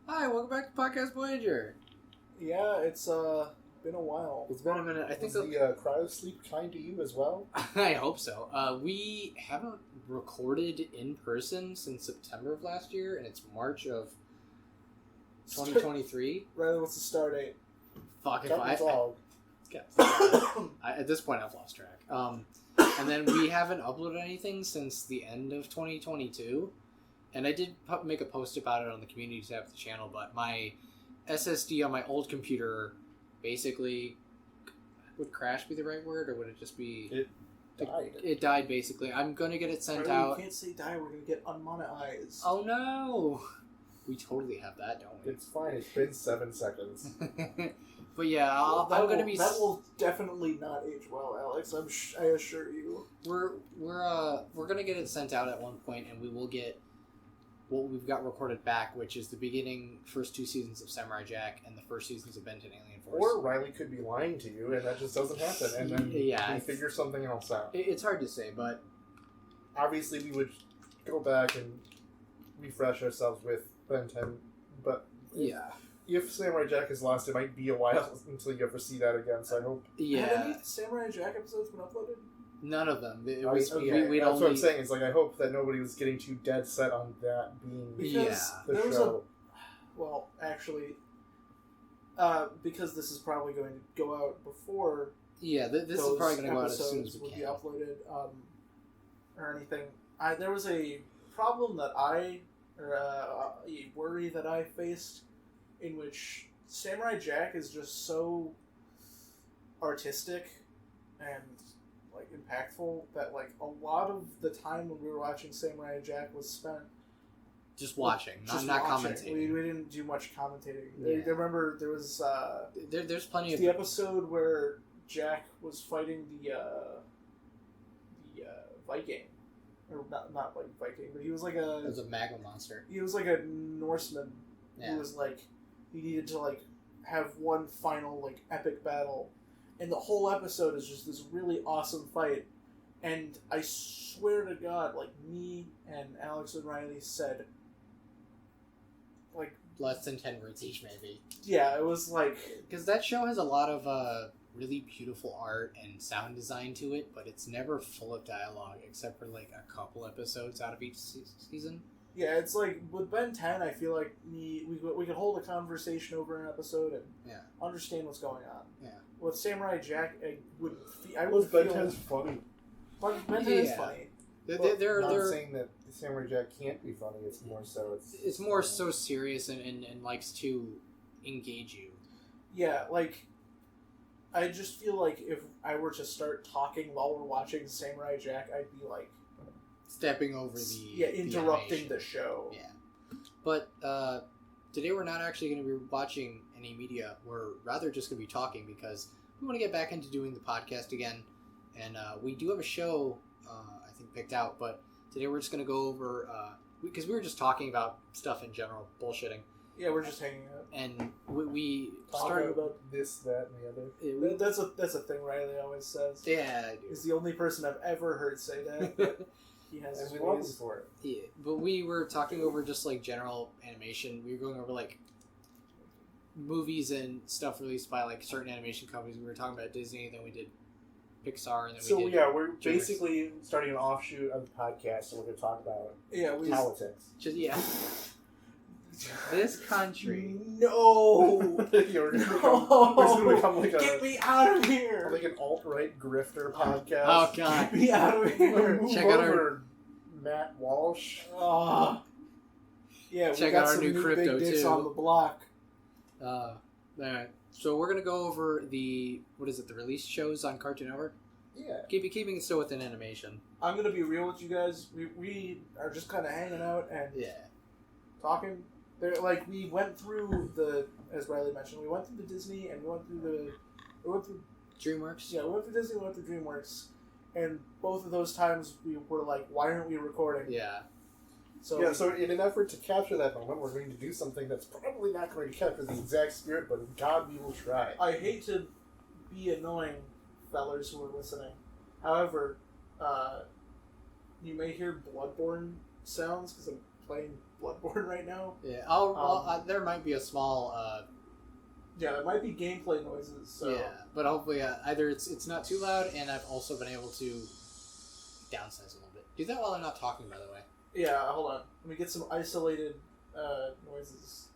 Hi, welcome back to Podcast Voyager. Yeah, it's been a while. It's been a minute. I think Was the cryo sleep kind to you as well? I hope so. We haven't recorded in person since September of last year, and it's March of 2023. Riley, what's the start date? Fuck if at this point I've lost track. And then we haven't uploaded anything since the end of 2022. And I did make a post about it on the community tab of the channel, but my SSD on my old computer basically, would crash be the right word, or would it just be... It died. It died, basically. I'm going to get it sent Riley, out. You can't say die, we're going to get unmonetized. Oh no! We totally have that, don't we? It's fine, it's been 7 seconds. But yeah, I'm going to be... That will definitely not age well, Alex, I assure you. We're going to get it sent out at one point, and we will get what we've got recorded back, which is the first 2 seasons of Samurai Jack and the first seasons of Ben 10 Alien Force. Or Riley could be lying to you, and that just doesn't happen, and then we figure something else out. It's hard to say, but... Obviously, we would go back and refresh ourselves with Ben 10, but... Yeah. If Samurai Jack is lost, it might be a while until you ever see that again, so I hope... Yeah. Have any Samurai Jack episodes been uploaded? None of them. That's what I'm saying. Is like I hope that nobody was getting too dead set on that being the show. Well, actually, because this is probably going to go out before. Yeah, this is probably going to go out as soon as we can. Be uploaded, or anything. There was a problem that a worry that I faced, in which Samurai Jack is just so artistic and like impactful that like a lot of the time when we were watching Samurai Jack was spent just watching, not commentating. We didn't do much commentating. Yeah. I remember there was there's plenty of the episode where Jack was fighting the Viking, or not like Viking, but he was like it was a magma monster. He was like a Norseman who was like he needed to like have one final like epic battle. And the whole episode is just this really awesome fight. And I swear to God, like, me and Alex and Riley said, like... less than 10 words each, maybe. Yeah, it was like... Because that show has a lot of really beautiful art and sound design to it, but it's never full of dialogue, except for, like, a couple episodes out of each season. Yeah, it's like, with Ben 10, I feel like we could hold a conversation over an episode and understand what's going on. Yeah. With Samurai Jack, I would Ben 10's funny. Ben 10 is funny. They're saying that Samurai Jack can't be funny. It's more so it's more so serious and likes to engage you. Yeah, like I just feel like if I were to start talking while we're watching Samurai Jack, I'd be like stepping over interrupting the show. Yeah, but today we're not actually going to be watching any media. We're rather just going to be talking because we want to get back into doing the podcast again. And we do have a show, I think, picked out. But today we're just going to go over, because we were just talking about stuff in general, bullshitting. Yeah, we're just hanging out. And we started about this, that, and the other. That's a thing Riley always says. Yeah, I do. He's the only person I've ever heard say that. But he has his ways for it. Yeah, but we were talking over just like general animation. We were going over like movies and stuff released by like certain animation companies. We were talking about Disney, then we did Pixar, and then we did we're basically starting an offshoot of the podcast, and we're going to talk about politics. This country. No! We're going to become like get me out of here! Like an alt-right grifter podcast. Oh, God. Get me out of here! Check out our... Matt Walsh. Yeah, check we got out our some new crypto, big dicks too. on the block. Alright. So we're going to go over the release shows on Cartoon Network? Yeah. Keeping it still within animation. I'm going to be real with you guys. We are just kind of hanging out and talking. Like, we went through as Riley mentioned, we went through the Disney and we went through DreamWorks? Yeah, we went through Disney, we went through DreamWorks. And both of those times we were like, why aren't we recording? Yeah. So in an effort to capture that moment, we're going to do something that's probably not going to capture the exact spirit, but God, we will try. I hate to be annoying fellers who are listening. However, you may hear Bloodborne sounds because I'm playing Bloodborne right now. Yeah, there might be a small. Yeah, there might be gameplay noises. So. Yeah, but hopefully either it's not too loud, and I've also been able to downsize a little bit. Do that while I'm not talking, by the way. Yeah, hold on. Let me get some isolated noises.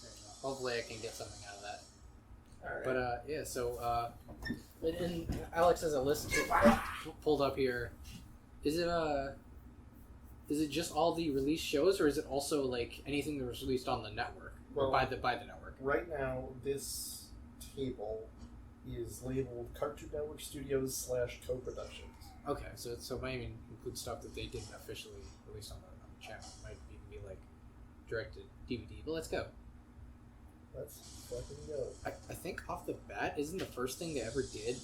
There you go. Hopefully I can get something out of that. Alright. But yeah, so and Alex has a list pulled up here. Is it just all the release shows, or is it also like anything that was released on the network or by the network? Right now, this table is labeled Cartoon Network Studios / co-productions. Okay, so it might even include stuff that they didn't officially release on the channel. It might even be like directed DVD. But let's go. Let's fucking go. I think off the bat, isn't the first thing they ever did?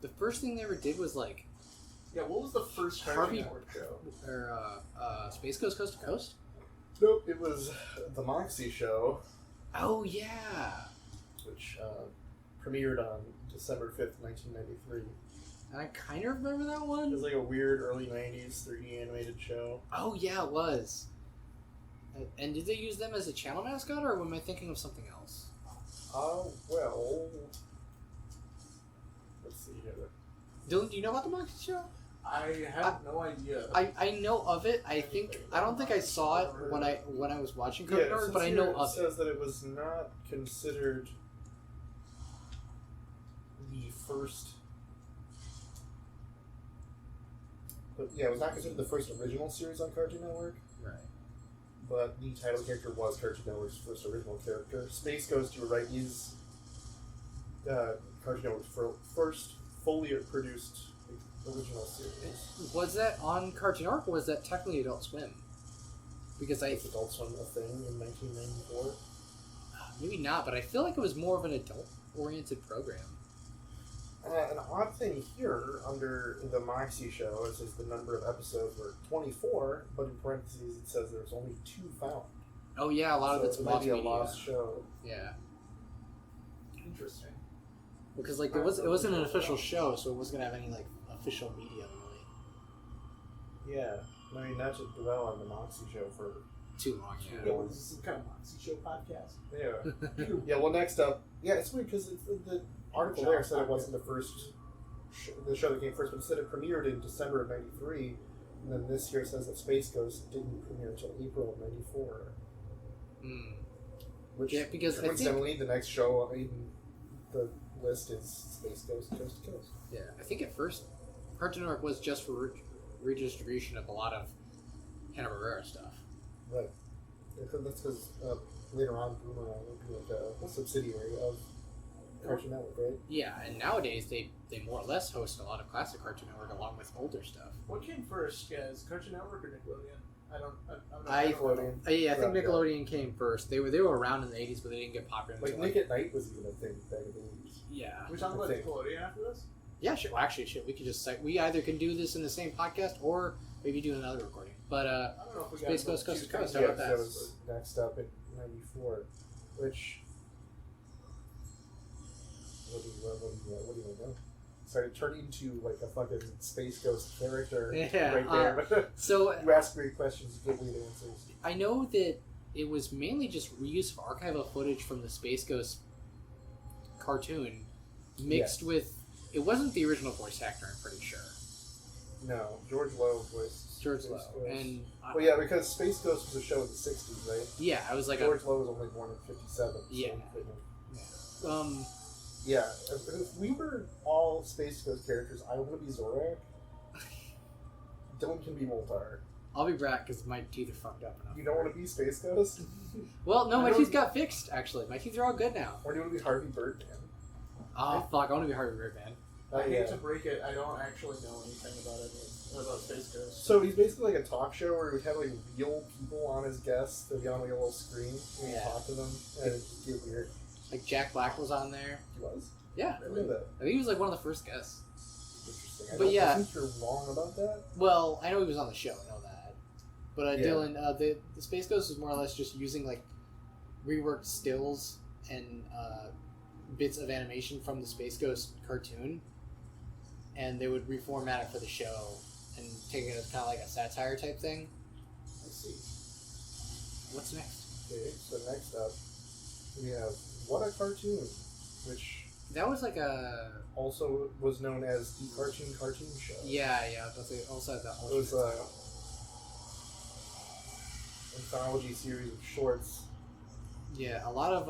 The first thing they ever did was like. Yeah, what was the first Cartoon Network show? Or Space Coast Coast to Coast? Nope, it was the Moxie Show. Oh yeah. Which premiered on December 5th, 1993. And I kind of remember that It one. was like a weird early 90s 3D animated show. Oh yeah, it was. And did they use them as a channel mascot, or am I thinking of something else? Oh, well. Let's see here. Dylan, do you know about the Moxie Show? I have no idea. I know of it. I don't think I saw it when I was watching Cartoon Network, but I know of it. It says that it was not considered the first. But yeah, it was not considered the first original series on Cartoon Network. Right. But the title character was Cartoon Network's first original character. Space Ghost, you were right, is Cartoon Network's first fully produced original series. Was that on Cartoon Network, or was that technically Adult Swim? Because Was Adult Swim a thing in 1994? Maybe not, but I feel like it was more of an adult-oriented program. An odd thing here, under the Moxie Show, it says the number of episodes were 24, but in parentheses it says there's only 2 found. Oh yeah, a lot of it's it might lost be a media. lost show. Yeah. Interesting. Because like it wasn't an official show, so it wasn't gonna have any like official media really. Yeah. I mean, not to dwell on the Moxie Show for Too long, Too yeah. Yeah, what is this, some kind of Moxie Show podcast? Yeah. Yeah, well, next up, yeah, it's weird because the article there said it wasn't the first the show that came first, but it said it premiered in December of 93, and then this year says that Space Ghost didn't premiere until April of 94. Mm. Which, Yeah, because I think coincidentally, the next show in the list is Space Ghost Coast to Coast. yeah, I think at first Cartoon Network was just for redistribution of a lot of Hanna-Barbera stuff. Right. That's because later on, Boomerang would be like a subsidiary of Cartoon Network, right? Yeah, and nowadays they more or less host a lot of classic Cartoon Network along with older stuff. What came first, guys? Cartoon Network or Nickelodeon? I'm not Nickelodeon. Yeah, I think Yeah. Nickelodeon came first. They were around in the 80s, but they didn't get popular Like until Nick at Night was even a thing back in the 80s. yeah. Are we talking about I think. Nickelodeon after this? Yeah, sure. Well, actually, shit, we could just say we either can do this in the same podcast or maybe do another recording. But I don't know if we got Space Ghost Coast to Coast. How Yeah, about that? that was next up at 94, which... What do you want to know? Sorry, it turned into like a fucking Space Ghost character Yeah, right there. So You ask great questions, you get weird answers. I know that it was mainly just reuse of archival footage from the Space Ghost cartoon mixed with. It wasn't the original voice actor, I'm pretty sure. No, George Lowe voiced George Space Lowe. Ghost. And Well, yeah, because Space Ghost was a show in the 60s, right? yeah, I was like, George Lowe was only born in 57. So Yeah. Yeah, if we were all Space Ghost characters, I want to be Zorak. Dylan can be Moltar. I'll be Brat because my teeth are fucked up enough. You don't want to be Space Ghost? Well, no, I my know- teeth got fixed. Actually, my teeth are all good now. Or do you want to be Harvey Birdman? Oh fuck, I want to be Harvey Birdman. I hate yeah. to break it, I don't actually know anything about Space Ghost. So he's basically like a talk show where we have like real people on as guests. They'd be on like a little screen and we Yeah. talk to them, and it'd get weird. Like Jack Black was on there. He was? Yeah, I knew that. I think he was like one of the first guests. Interesting. But yeah. I think you're wrong about that. Well, I know he was on the show. I know that. But Yeah. Dylan, the Space Ghost is more or less just using like reworked stills and bits of animation from the Space Ghost cartoon, and they would reformat it for the show and taking it as kind of like a satire type thing. I see. What's next? Okay, so next up, we have What a Cartoon, which That was like a... also was known as the Cartoon Show. Yeah, but they also had that. It was a anthology series of shorts. Yeah, a lot of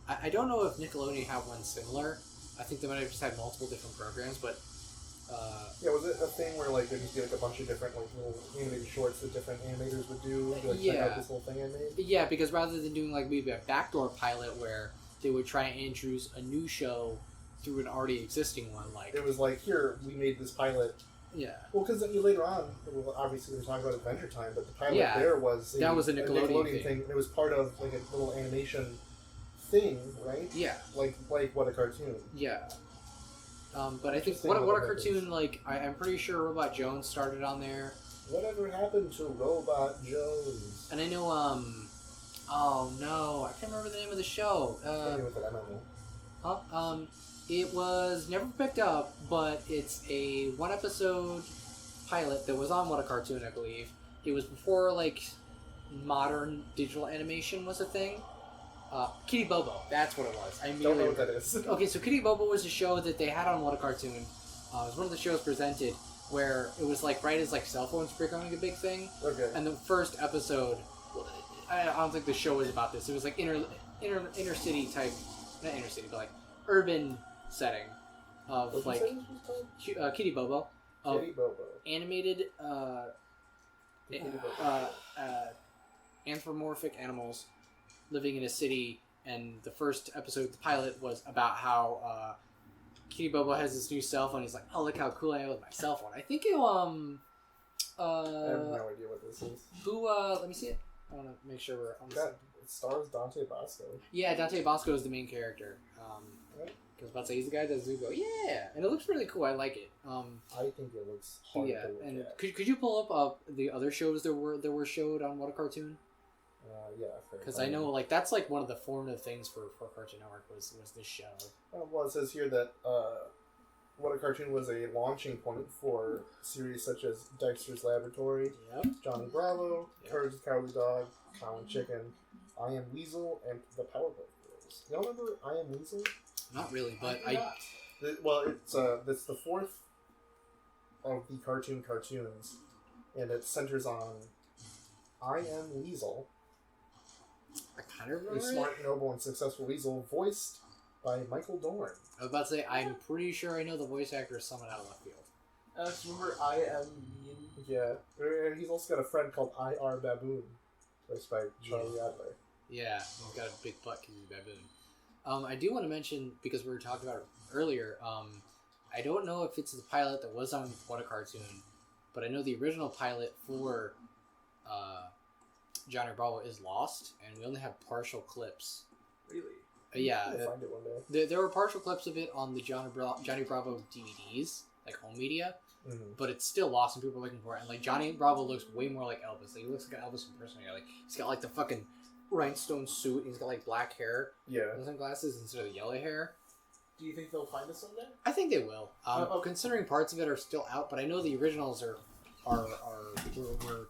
I don't know if Nickelodeon had one similar. I think they might have just had multiple different programs, but Yeah, was it a thing where like there'd just be like a bunch of different like little animated shorts that different animators would do to like check out this whole thing I made? Yeah, because rather than doing like maybe a backdoor pilot where they would try and introduce a new show through an already existing one, like it was like, here, we made this pilot. Yeah. Well, because then later on, well, obviously we were talking about Adventure Time, but the pilot there was that was a Nickelodeon thing. It was part of like a little animation thing, right? Yeah. Like What a Cartoon. Yeah. But I think what a cartoon, like I'm pretty sure Robot Jones started on there. Whatever happened to Robot Jones? And I know oh no, I can't remember the name of the show. It was never picked up, but it's a 1-episode pilot that was on What a Cartoon, I believe. It was before like modern digital animation was a thing. Kitty Bobo, that's what it was. I don't know what that is. Okay, so Kitty Bobo was a show that they had on What a Cartoon. It was one of the shows presented where it was like right as like cell phones were becoming a big thing. Okay. And the first episode, I don't think the show was about this. It was like inner city type, not inner city, but like urban setting of What's like Kitty Bobo. Kitty Bobo. Animated anthropomorphic animals living in a city, and the first episode, the pilot, was about how Kitty Bobo has this new cell phone. He's like, oh, look how cool I am with my cell phone. I think it, I have no idea what this is. Who, let me see it. I want to make sure we're on the same. It stars Dante Bosco. Yeah, Dante Bosco is the main character. Because I was about to say, he's the guy that does Zuko. Yeah, and it looks really cool. I like it. I think it looks hard to look and at. Could you pull up the other shows that were showed on What a Cartoon? Yeah, because I know like that's like one of the formative things for Cartoon Network was this show. Well, it says here that What a Cartoon was a launching point for series such as Dexter's Laboratory, Johnny Bravo, Courage the Cowardly Dog, Cow and Chicken, I Am Weasel, and the Powerpuff Girls. Y'all remember I Am Weasel? Not really, but it's the fourth of the cartoons, and it centers on I Am Weasel. I kind of remember a smart, noble, and successful weasel, voiced by Michael Dorn. I was about to say, I'm pretty sure I know the voice actor is someone out of left field. Remember I Am Mean? Yeah, and he's also got a friend called I.R. Baboon, voiced by Charlie Adler. Yeah, he's got a big butt because he's a baboon. I do want to mention, because we were talking about it earlier, I don't know if it's the pilot that was on What a Cartoon, but I know the original pilot for Johnny Bravo is lost, and we only have partial clips. Really? Yeah. I'll find it one day. There were partial clips of it on the Johnny Bravo DVDs, like home media, but it's still lost, and people are looking for it. And like Johnny Bravo looks way more like Elvis. Like, he looks like an Elvis impersonator. Like, he's got like the fucking rhinestone suit, and he's got like black hair, and sunglasses instead of the yellow hair. Do you think they'll find it someday? I think they will. Considering parts of it are still out, but I know the originals were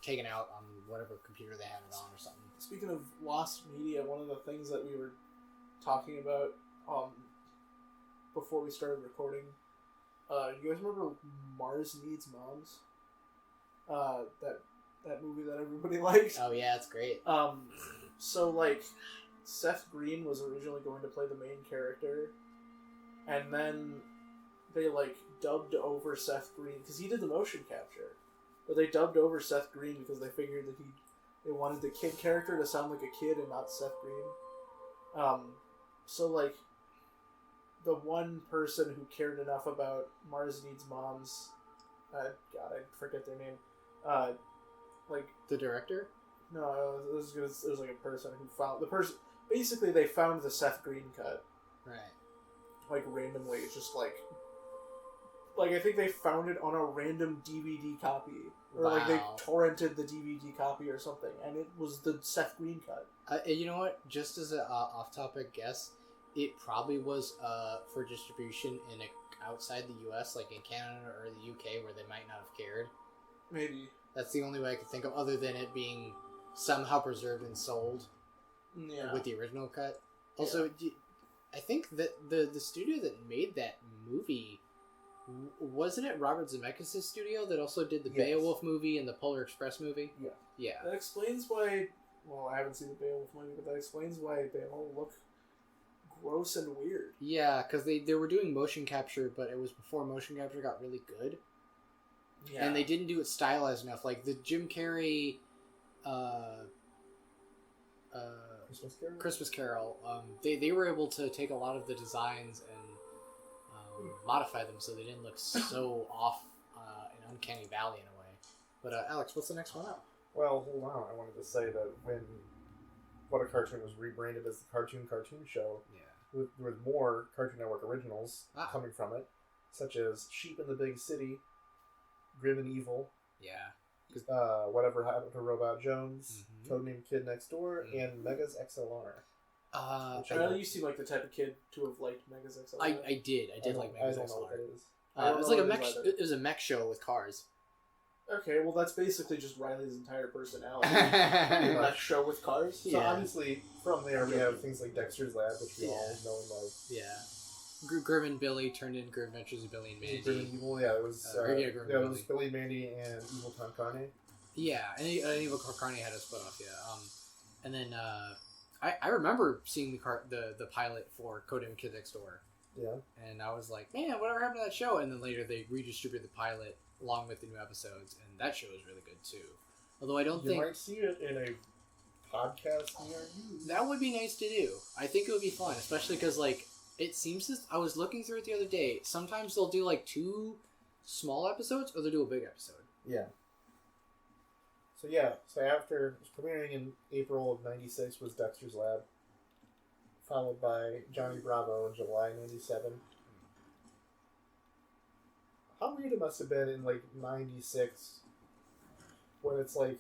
taken out on whatever computer they had it on or something. Speaking of lost media, one of the things that we were talking about before we started recording, you guys remember Mars Needs Moms? That movie that everybody liked? Oh yeah, it's great. So like, Seth Green was originally going to play the main character, and then they like dubbed over Seth Green because he did the motion capture. But they dubbed over Seth Green because they figured that they wanted the kid character to sound like a kid and not Seth Green. So like, the one person who cared enough about Mars Needs Moms, God, I forget their name. Like the director? No, it was like a person who found the person. Basically, they found the Seth Green cut. Right. Like randomly, just like I think they found it on a random DVD copy, or like they torrented the DVD copy or something, and it was the Seth Green cut. You know what? Just as an off-topic guess, it probably was for distribution outside the U.S., like in Canada or the U.K., where they might not have cared. Maybe. That's the only way I could think of, other than it being somehow preserved and sold with the original cut. Also, I think that the studio that made that movie, wasn't it Robert Zemeckis' studio that also did the Beowulf movie and the Polar Express movie? Yeah. Yeah. That explains why... Well, I haven't seen the Beowulf movie, but that explains why they all look gross and weird. Yeah, because they were doing motion capture, but it was before motion capture got really good. Yeah. And they didn't do it stylized enough. Like the Jim Carrey Christmas Carol, they were able to take a lot of the designs and modify them so they didn't look so off in Uncanny Valley in a way. But Alex, what's the next one up? Well, hold on. I wanted to say that when What a Cartoon was rebranded as the Cartoon Show, there was more Cartoon Network originals coming from it, such as Sheep in the Big City, Grim and Evil, Whatever Happened to Robot Jones, Codename Kid Next Door, and Megas XLR. You seem like the type of kid to have liked Megas XLR. I did like Megas XLR. I don't know what it is. It was like a mech. It was a mech show with cars. Okay, well that's basically just Riley's entire personality. That show with cars. So obviously, from there we have things like Dexter's Lab, which we all know and love. Yeah. Grim and Billy turned into Grim Adventures of Billy and Mandy. Grim and Evil, it was it was Billy, Mandy, and Evil Tom Carney. Yeah, and Evil Carney had a split off. And then I remember seeing the pilot for Codename Kid Next Door. Yeah. And I was like, man, whatever happened to that show? And then later they redistributed the pilot along with the new episodes, and that show is really good too. Although I don't think... You might see it in a podcast near you. That would be nice to do. I think it would be fun, especially because, like, it seems... I was looking through it the other day. Sometimes they'll do, like, 2 small episodes, or they'll do a big episode. Yeah. So after premiering in April of 96 was Dexter's Lab, followed by Johnny Bravo in July 97. How weird it must have been in, like, 96 when it's, like...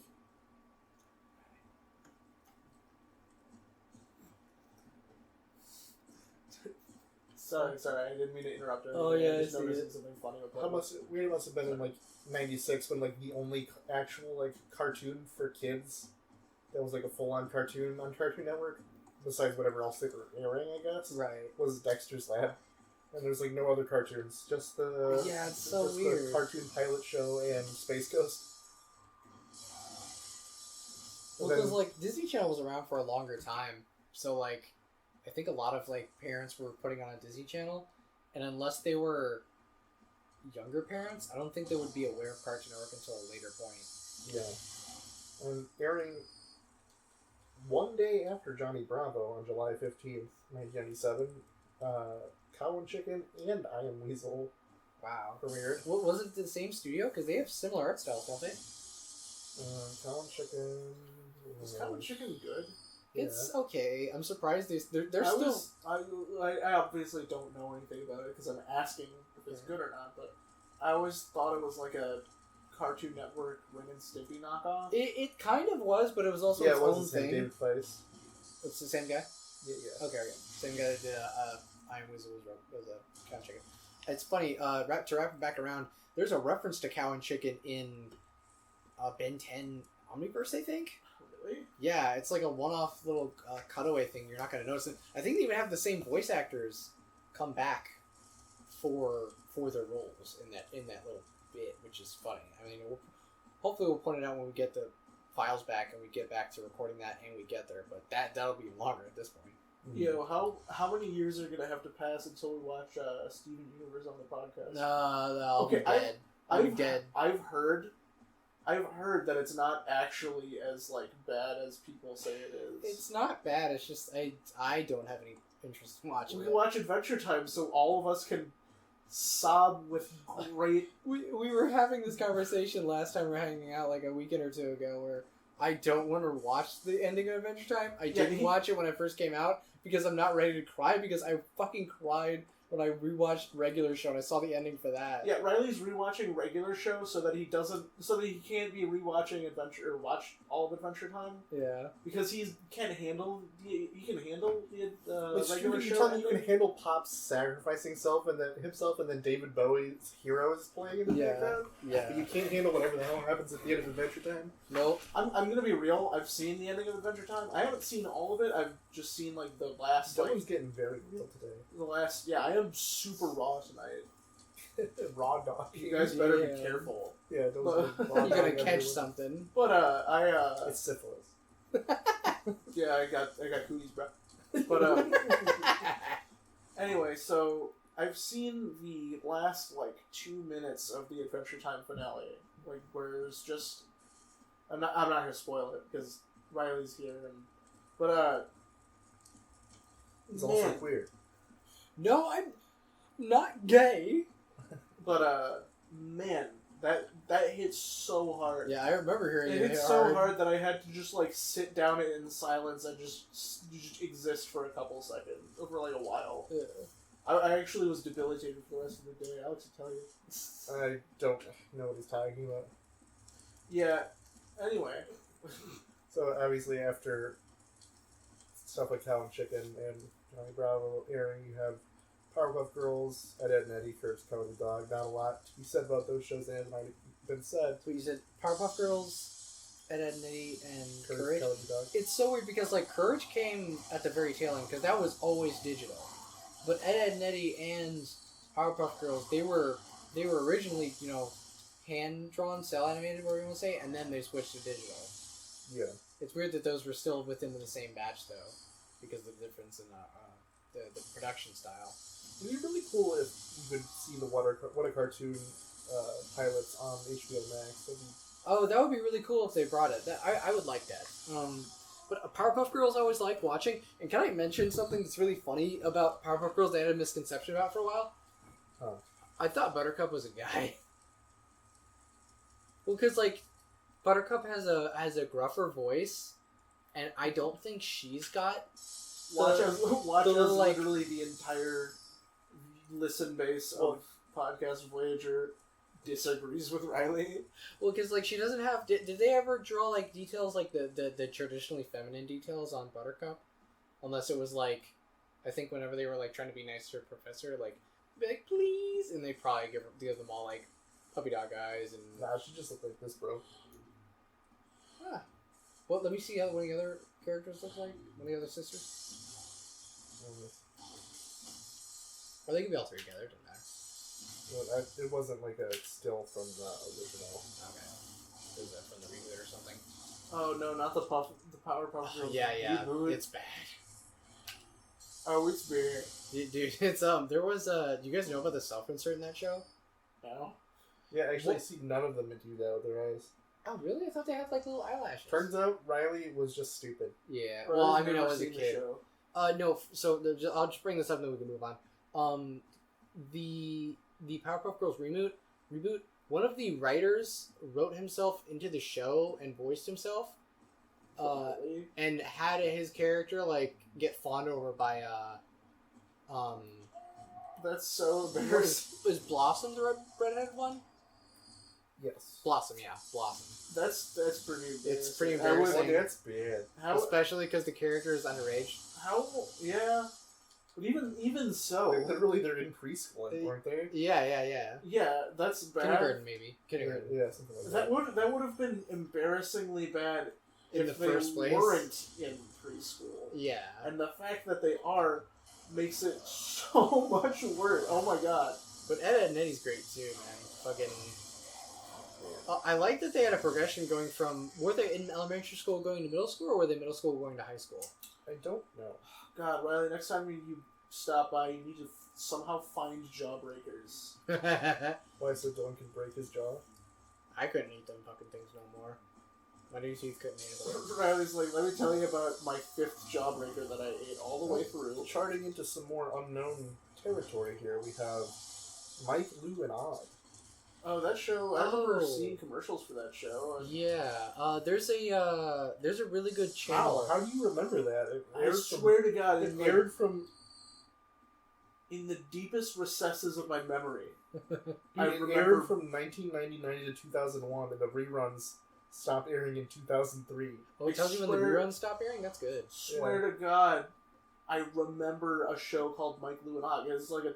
Sorry, I didn't mean to interrupt. I just noticed something funny about that. How weird it must have been in, like, 96 when, like, the only actual, like, cartoon for kids that was, like, a full-on cartoon on Cartoon Network, besides whatever else they were airing, I guess, was Dexter's Lab. And there's, like, no other cartoons. Just the... Yeah, it's so weird. The cartoon pilot show and Space Ghost. Well, because, like, Disney Channel was around for a longer time. So, like, I think a lot of, like, parents were putting on a Disney Channel. And unless they were younger parents, I don't think they would be aware of Cartoon Network until a later point. Yeah. And airing one day after Johnny Bravo on July 15th, 1997, Cow and Chicken and I Am Weasel. Wow. Premiered. Was it the same studio? Because they have similar art styles, don't they? Cow and Chicken... Is Cow and Chicken good? It's okay. I'm surprised they're still... I obviously don't know anything about it because I'm asking if it's good or not, but I always thought it was like a Cartoon Network Ren and Stimpy knockoff. It kind of was, but it was also its own thing. David Feiss. It's the same guy? Yeah. Okay. Same guy that did I Am Weasel was a Cow and Chicken. It's funny, to wrap it back around, there's a reference to Cow and Chicken in Ben 10 Omniverse, I think? Really? Yeah, it's like a one-off little cutaway thing. You're not going to notice it. I think they even have the same voice actors come back for their roles in that little bit, which is funny. I mean, hopefully we'll point it out when we get the files back and we get back to recording that and we get there, but that'll be longer at this point. Yo, how many years are gonna have to pass until we watch Steven Universe on the podcast? No, I'll be dead. I've heard that it's not actually as like bad as people say it is. It's not bad. It's just I don't have any interest in watching. We can watch Adventure Time, so all of us can sob with great. We were having this conversation last time we were hanging out like a weekend or two ago, where I don't want to watch the ending of Adventure Time. I didn't watch it when it first came out because I'm not ready to cry because I fucking cried when I rewatched regular show and I saw the ending for that. Yeah, Riley's rewatching regular show so that he can't be rewatching Adventure or watch all of Adventure Time. Yeah. Because he can handle the regular You're show. telling me you can handle Pop's sacrificing himself and then David Bowie's Heroes playing in the background? Yeah. But you can't handle whatever the hell happens at the end of Adventure Time? Nope. I'm gonna be real. I've seen the ending of Adventure Time. I haven't seen all of it. I've just seen like the last. That one's getting very real today. I am super raw tonight. Raw dog. You guys better be careful. Yeah, those You're gonna catch something. But it's syphilis. yeah, I got cooties, bro. But anyway, so I've seen the last 2 minutes of the Adventure Time finale, where it's just I'm not gonna spoil it because Riley's here, but He's also queer. No, I'm not gay. But man, that hits so hard. Yeah, I remember hearing it. Hit so hard that I had to just sit down in silence and just exist for a couple seconds, for a while. Yeah. I actually was debilitated for the rest of the day. Alex will tell you. I don't know what he's talking about. Yeah. Anyway. So obviously after stuff like Cow and Chicken and Johnny Bravo airing, you have Powerpuff Girls, Ed, Edd and Eddy, Courage the Cowardly Dog. Not a lot to be said about those shows, as might have been said. So you said Powerpuff Girls, Ed, Edd and Eddy, and Courage. The Cowardly Dog. It's so weird because Courage came at the very tail end because that was always digital, but Ed, Edd and Eddy and Powerpuff Girls they were originally hand drawn, cell animated, whatever you want to say, and then they switched to digital. Yeah. It's weird that those were still within the same batch though, because of the difference in the production style. It'd be really cool if you could see the What a Cartoon pilots on HBO Max. That would be really cool if they brought it. I would like that. But Powerpuff Girls I always like watching. And can I mention something that's really funny about Powerpuff Girls that I had a misconception about for a while? Huh. I thought Buttercup was a guy. Well, because Buttercup has a gruffer voice, and I don't think she's got. Watch as literally the entire listen base of Podcast Voyager disagrees with Riley. Well, because she doesn't have. Did they ever draw details the traditionally feminine details on Buttercup? Unless it was I think whenever they were trying to be nice to her professor, be please, and they probably give them all puppy dog eyes and. Nah, she just looked like this, bro. Ah. Well, let me see how one of the other characters look like. One of the other sisters. Or they can be all three together. It doesn't matter. Well, it wasn't a still from the original. Okay. Is that from the reboot or something? Oh no, not the Powerpuff Girls. Yeah. reboot. It's bad. Oh, it's bad. Dude, it's there was do you guys know about the self-insert in that show? No. Yeah, actually, I see none of them do that with their eyes. Oh, really? I thought they had little eyelashes. Turns out Riley was just stupid. Yeah. Or Well, I I've mean, I never was a seen the kid. show. No. So I'll just bring this up and then we can move on. The Powerpuff Girls reboot. One of the writers wrote himself into the show and voiced himself. And had his character get fawned over by That's so embarrassing. is Blossom the redheaded one? Yes. Blossom, yeah, Blossom. That's pretty embarrassing. It's pretty I would- embarrassing. That's bad. How? Especially because the character is underage. How? Yeah. But even so. Literally, they're in preschool, weren't they? Yeah. Yeah, that's bad. Kindergarten, maybe. Kindergarten. Yeah, something like that. That would have been embarrassingly bad In if the first place. they weren't in preschool. Yeah. And the fact that they are makes it so much worse. Oh my god. But Ed, and Eddie's great too, man. Fucking. I like that they had a progression going from. Were they in elementary school going to middle school, or were they middle school going to high school? I don't know. God, Riley, next time you stop by, you need to somehow find jawbreakers. Why, so Dylan can break his jaw? I couldn't eat them fucking things no more. My new teeth couldn't handle it. Riley's like, let me tell you about my 5th jawbreaker that I ate all the way through. Charting into some more unknown territory here, we have Mike, Lou, and Odd. Oh, that show! I remember seeing commercials for that show. Yeah, there's a really good Wow, channel. how do you remember that? I swear to God, It aired from in the deepest recesses of my memory. I It remember aired from 1999 to 2001, and the reruns stopped airing in 2003. Oh, it tells you when the reruns stop airing? That's good. Swear to God, I remember a show called Mike Lou and Og. It's like a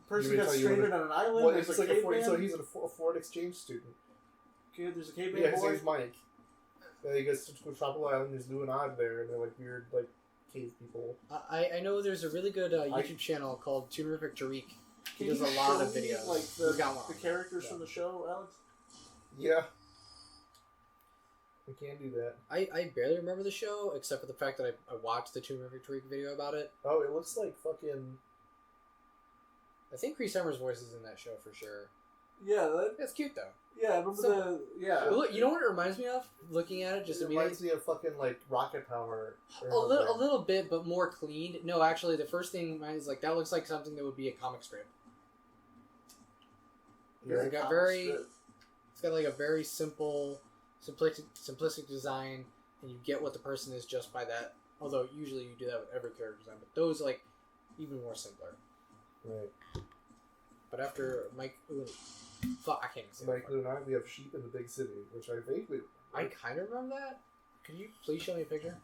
person gets stranded on an island. Well, there's it's a like caveman. so he's a foreign exchange student. Okay, there's a caveman Yeah, his boy. name's Mike. And he goes to a tropical island. There's Lou and Og there, and they're like weird, like cave people. I know there's a really good YouTube channel called Tunerific Tariq. He Can does you a lot show of me, videos. like He's got one. the characters from the show, Alex? Yeah. We can do that. I barely remember the show, except for the fact that I watched the Tunerific Tariq video about it. Oh, it looks like fucking... I think Cree Summers' voice is in that show for sure. Yeah, That's cute though. I remember Look, you know what it reminds me of? Looking at it, just It immediately. reminds me of fucking like Rocket Power. A little bit, but more cleaned. No, actually, the first thing mine is like that looks like something that would be a comic strip. Yeah, It's got like a very simplistic design, and you get what the person is just by that. Although usually you do that with every character design, but those like even more simpler. Right. But after Mike, fuck, I can't even say Mike that. Lou and I, we have sheep in the big city, which I vaguely. I kind of remember that. Can you please show me a picture?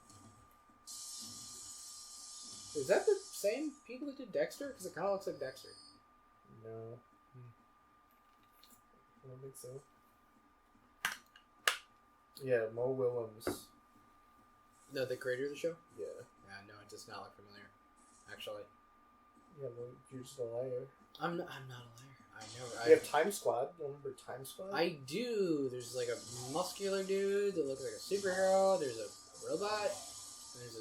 Is that the same people that did Dexter? Because it kind of looks like Dexter. No. I don't think so. Yeah, Mo Willems. The creator of the show? Yeah. Yeah, no, it does not look familiar. Actually, Yeah, well, you're just a liar. I'm not a liar. I know. We have Time Squad. You remember Time Squad? I do. There's like a muscular dude that looks like a superhero. There's a robot.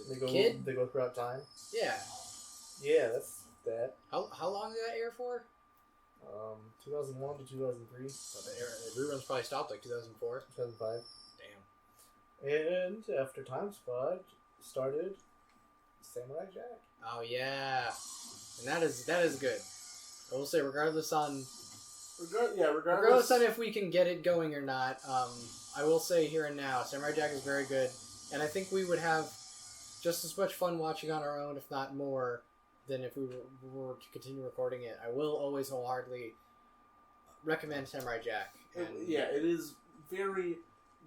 There's a kid. They go throughout time. Yeah. Yeah, that's that. How long did that air for? 2001 to 2003. Well, the reruns probably stopped like 2004. 2005. Damn. And after Time Squad started Samurai Jack. Oh yeah, and that is good. I will say, regardless on if we can get it going or not, I will say here and now, Samurai Jack is very good, and I think we would have just as much fun watching on our own, if not more, than if we were to continue recording it. I will always wholeheartedly recommend Samurai Jack. And it is very,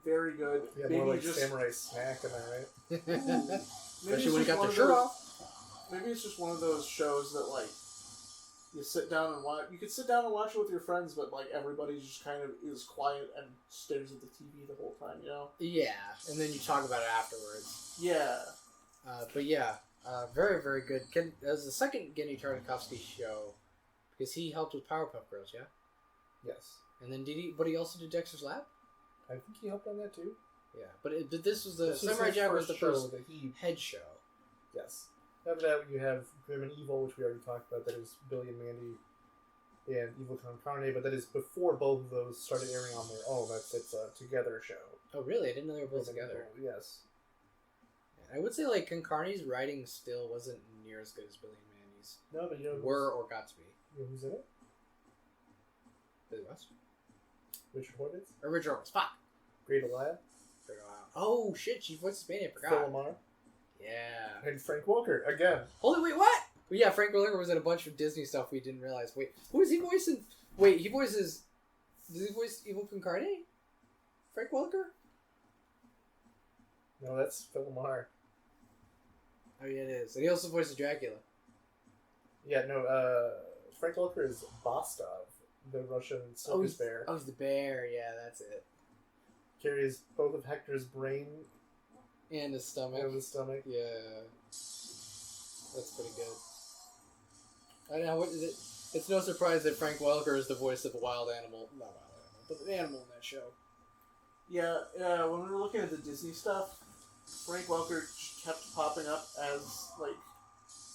very good. Yeah, maybe more like Samurai Snack, am I right? Especially when he got the shirt off. Maybe it's just one of those shows that like you sit down and watch. You could sit down and watch it with your friends, but like everybody just kind of is quiet and stares at the TV the whole time, you know? Yeah, and then you talk about it afterwards. Yeah. But yeah, very, very good. It was the second Genny Tartakovsky show because he helped with Powerpuff Girls, yeah? Yes. And then but he also did Dexter's Lab? I think he helped on that too. Yeah, but this was Samurai Jack was the first head show. Yes. After that, you have Grim and Evil, which we already talked about. That is Billy and Mandy and Evil Con Carne, but that is before both of those started airing on their own. It's a together show. Oh, really? I didn't know they were both together. Evil, yes. I would say, like, Con Carne's writing still wasn't near as good as Billy and Mandy's. No, but you know... Were or got to be. You know who's in it? Billy West? Richard Horvitz? Or Richard Horvitz. Fuck! Great Aliyah? Oh, shit, she voiced Spain, I forgot. Phil Lamar? Yeah. And Frank Welker, again. Holy, wait, what? Well, yeah, Frank Welker was in a bunch of Disney stuff we didn't realize. Wait, who is he voicing? Wait, he voices... Does he voice Evil Con Carne? Frank Welker? No, that's Phil Lamar. Oh, yeah, it is. And he also voices Dracula. Yeah, no, Frank Welker is Bostov, the Russian circus bear. Oh, he's the bear. Yeah, that's it. Carries both of Hector's brain and his stomach. Yeah. That's pretty good. I know. What is it? It's no surprise that Frank Welker is the voice of a wild animal. Not wild animal, but an animal in that show. Yeah, when we were looking at the Disney stuff, Frank Welker just kept popping up as, like,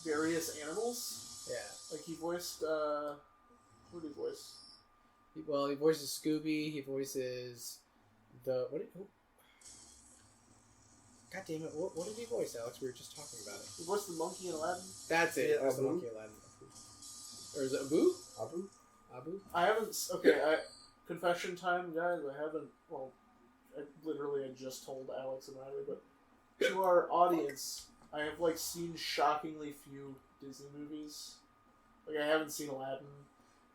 various animals. Yeah. Like, he voiced, who did he voice? He voices Scooby, he voices the, God damn it, what did he voice, Alex? We were just talking about it. He voiced the monkey in Aladdin. That's it, Yeah, the monkey in Aladdin. Or is it Abu? Abu? I haven't, confession time, guys, I haven't, I just told Alex and Riley, but to our audience, I have, like, seen shockingly few Disney movies. Like, I haven't seen Aladdin.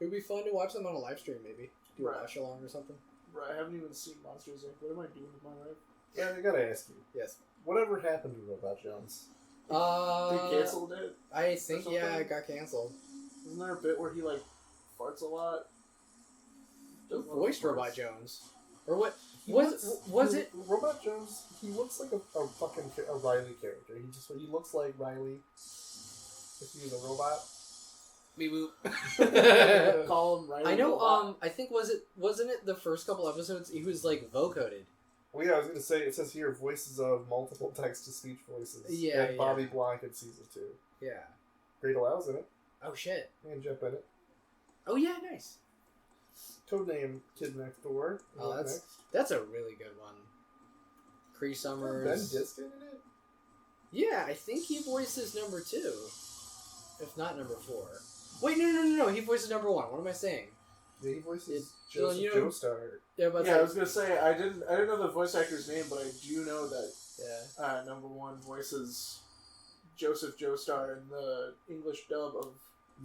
It would be fun to watch them on a live stream, maybe. Do a Right. watch along or something. Right, I haven't even seen Monsters Inc. What am I doing with my life? Yeah, I gotta ask you. Yes. Whatever happened to Robot Jones? They canceled it? I think, or yeah, something? it got canceled. Isn't there a bit where he, like, farts a lot? Who Does a lot of voiced farts? Robot Jones? Or what? He Was it? Robot Jones? He looks like a fucking a Riley character. He looks like Riley if he was a robot. Beep boop. Call him Riley. I know. Robot. I think wasn't it the first couple episodes? He was like vocoded. Well, yeah, I was gonna say it says here voices of multiple text to speech voices. Yeah, and Bobby Blanc in season 2. Yeah. Great Allows in it, Oh shit. and Jeff Bennett. Oh yeah, nice. Codename Kid Next Door. Oh, that's a really good one. Cree Ben Summers. Diskin in it. Yeah, I think he voices number 2, if not number 4. Wait, no. He voices number 1. What am I saying? Yeah, he voices Dylan, Joseph you know- Joestar. Yeah, but Yeah, I was gonna say I didn't know the voice actor's name, but I do know that yeah. number 1 voices Joseph Joestar in the English dub of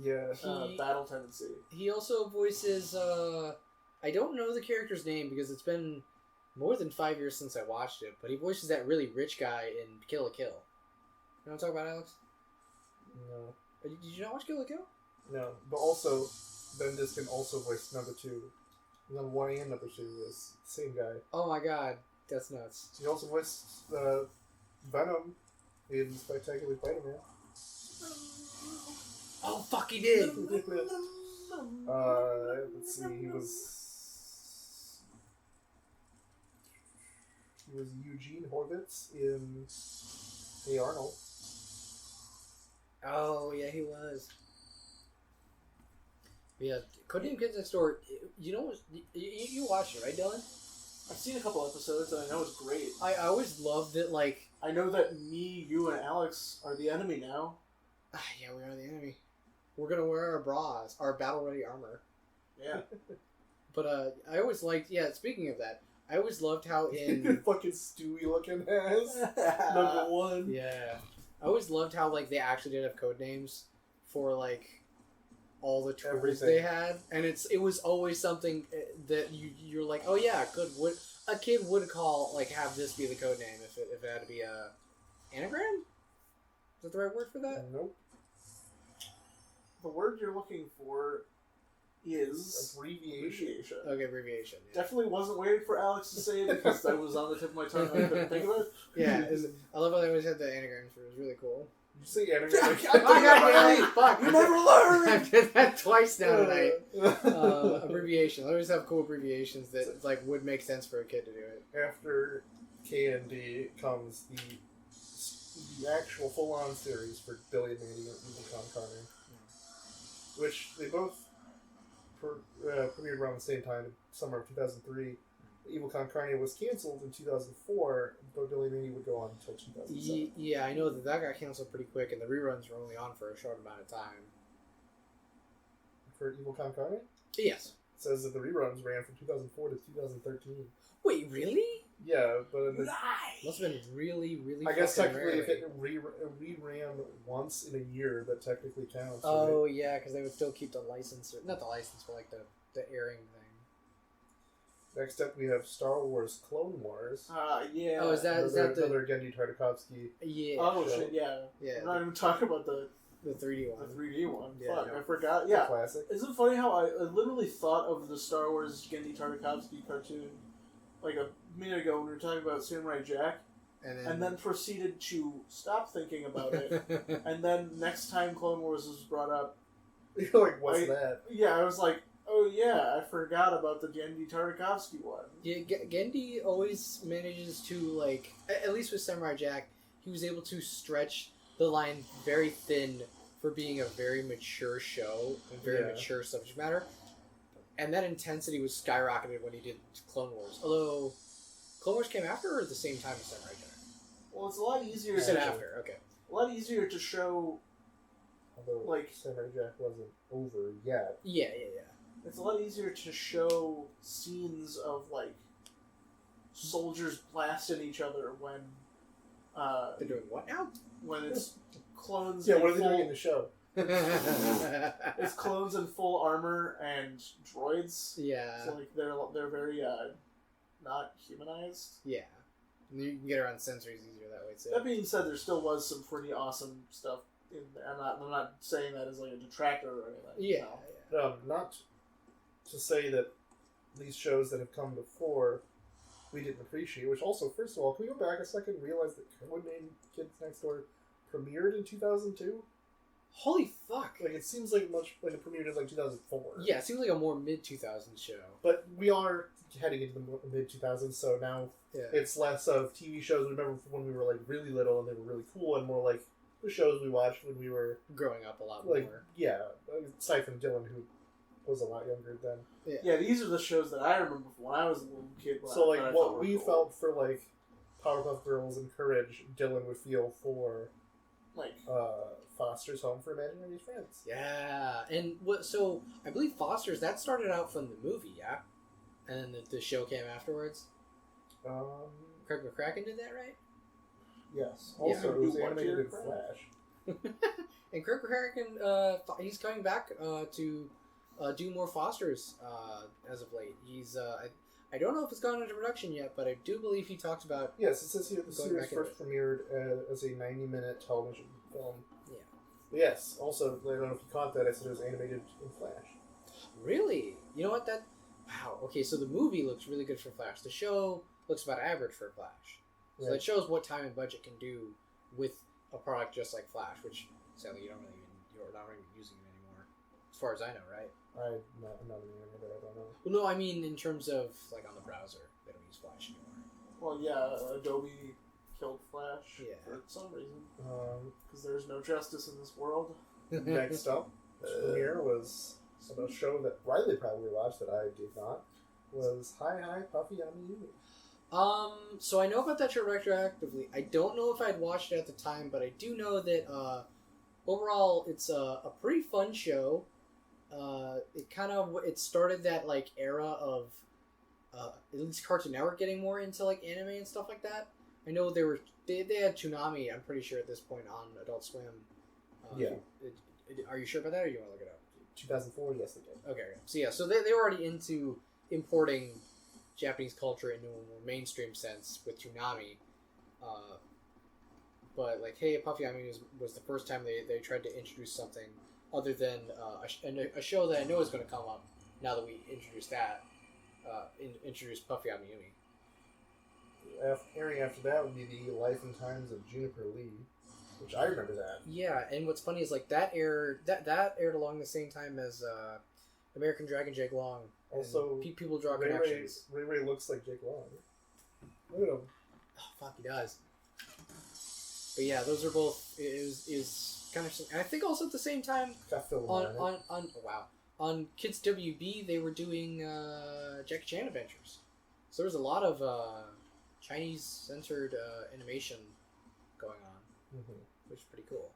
Yeah. Battle Tendency. He also voices. I don't know the character's name because it's been more than 5 years since I watched it. But he voices that really rich guy in Kill la Kill. You know what I'm talking about, Alex? No. Did you not watch Kill la Kill? No. But also, Ben Diskin also voiced number 2. Number 1 and number 2 is the same guy. Oh my god, that's nuts. He also voiced Venom in Spectacular Spider-Man. Oh fuck, he did. Let's see, he was Eugene Horvitz in Hey Arnold. Oh yeah, he was. Yeah, Codename Kids Next Door. You know, you watched it, right, Dylan? I've seen a couple episodes and I know it's great. I always loved it. Like, I know that me, you, and Alex are the enemy now. yeah, we are the enemy. We're gonna wear our bras, our battle ready armor. Yeah. But I always liked. Yeah, speaking of that, I always loved how in Fucking Stewie looking ass. Number 1. yeah, I always loved how like they actually did have code names for like all the tools Everything. they had, and it was always something that you're like, oh yeah, a kid would call, like, have this be the code name if it had to be a anagram. Is that the right word for that? Nope. The word you're looking for is Abbreviation. Okay, abbreviation. Yeah, Definitely wasn't waiting for Alex to say it because that was on the tip of my tongue and I couldn't think of it. yeah. I love how they always had the anagrams for it. It was really cool. You say anagram. Yeah, Oh my god, really? Fuck! You never learn! I've did that twice now tonight. Abbreviations. I always have cool abbreviations that like would make sense for a kid to do it. After K&D comes the actual full-on series for Billy and Mandy and Evil Con Carter, which they both premiered around the same time, summer of 2003. Evil Con Carne was canceled in 2004, but Billy and Mandy would go on until 2007. Yeah, I know that got canceled pretty quick, and the reruns were only on for a short amount of time. For Evil Con Carne? Yes. It says that the reruns ran from 2004 to 2013. Wait, really? Yeah, but in the, Must have been really, really. I guess fucking technically rare. if it re-ran once in a year, that technically counts. Oh yeah, because they would still keep the license, not the license, but like the airing thing. Next up, we have Star Wars Clone Wars. Yeah. Oh, is that the? another Gendy Tartakovsky? Yeah. Oh, show. shit, yeah. Yeah. I'm not even talking about the 3D one. 3D one. Yeah, Fuck, no. I forgot. The Yeah. classic. Isn't it funny how I literally thought of the Star Wars Gendy Tartakovsky cartoon like a minute ago when we were talking about Samurai Jack, and then proceeded to stop thinking about it. And then next time Clone Wars was brought up, You're like, what's that? yeah, I was like, oh yeah, I forgot about the Gendy Tartakovsky one. Yeah, Gendy always manages to, like, at least with Samurai Jack, he was able to stretch the line very thin for being a very mature show and very mature subject matter. And that intensity was skyrocketed when he did Clone Wars. Although, Clone Wars came after or at the same time as Samurai Jack? Well, it's a lot easier. You said after, okay. A lot easier to show. Although Like- Samurai Jack wasn't over yet. Yeah. It's a lot easier to show scenes of like soldiers blasting each other when They're doing what now? when it's clones. Yeah, in what are they full- doing in the show? It's clones in full armor and droids. Yeah. So like they're very not humanized. Yeah. You can get around sensors easier that way too. That being said, there still was some pretty awesome stuff in there. I'm not saying that as like a detractor or anything. Yeah. No. Not to say that these shows that have come before we didn't appreciate. Which also, first of all, can we go back a second and realize that Codename Kids Next Door premiered in 2002? Holy fuck! Like it seems like much like it premiered in like 2004. Yeah, it seems like a more mid 2000s show. But we are heading into the mid 2000s, so now it's less of TV shows. Remember when we were like really little and they were really cool, and more like the shows we watched when we were growing up a lot like more. Yeah, aside from Dylan, who was a lot younger then. Yeah, these are the shows that I remember from when I was a little kid. So like what we felt for like Powerpuff Girls and Courage, Dylan would feel for like Foster's Home for Imaginary Friends. Yeah, and so I believe Foster's that started out from the movie, yeah, and then the show came afterwards. Craig McCracken did that, right? Yes. Also, it was animated in Flash. Flash. And Craig McCracken, he's coming back to do more Fosters as of late. He's I don't know if it's gone into production yet, but I do believe he talked about. Yes, it says here the series first premiered as a 90-minute television film. Yeah. But yes. Also, I don't know if you caught that. I said it was animated in Flash. Really? You know what? Wow. Okay, so the movie looks really good for Flash. The show looks about average for Flash. So that shows what time and budget can do with a product just like Flash, which sadly you're not really using it anymore, as far as I know, right? I'm not an animator, I don't know. Well, no, I mean in terms of like on the browser, they don't use Flash anymore. Well, yeah, Adobe killed Flash for some reason. Because there's no justice in this world. Next up, premiere was a show that Riley probably watched that I did not. Was Hi Hi Puffy Yummy Yumi. So I know about that show retroactively. I don't know if I'd watched it at the time, but I do know that overall it's a pretty fun show. It started that like era of at least Cartoon Network getting more into like anime and stuff like that. I know they had Toonami, I'm pretty sure at this point, on Adult Swim. Are you sure about that, or you want to look it up? 2004, yes, they did. Okay, so they were already into importing Japanese culture into a more mainstream sense with Toonami. But like, hey, Puffy Yummy was the first time they tried to introduce something other than a show that I know is going to come up now that we introduced that. Introduced Puffy Yummy Yumi. Airing after that would be the Life and Times of Juniper Lee, which I remember that. Yeah, and what's funny is like that aired along the same time as American Dragon Jake Long. Also, people draw connections. Ray looks like Jake Long. Look at him. Oh, fuck, he does. But yeah, those are both is kind of. And I think also at the same time on Kids WB they were doing Jackie Chan Adventures. So there was a lot of Chinese censored animation going on, which is pretty cool.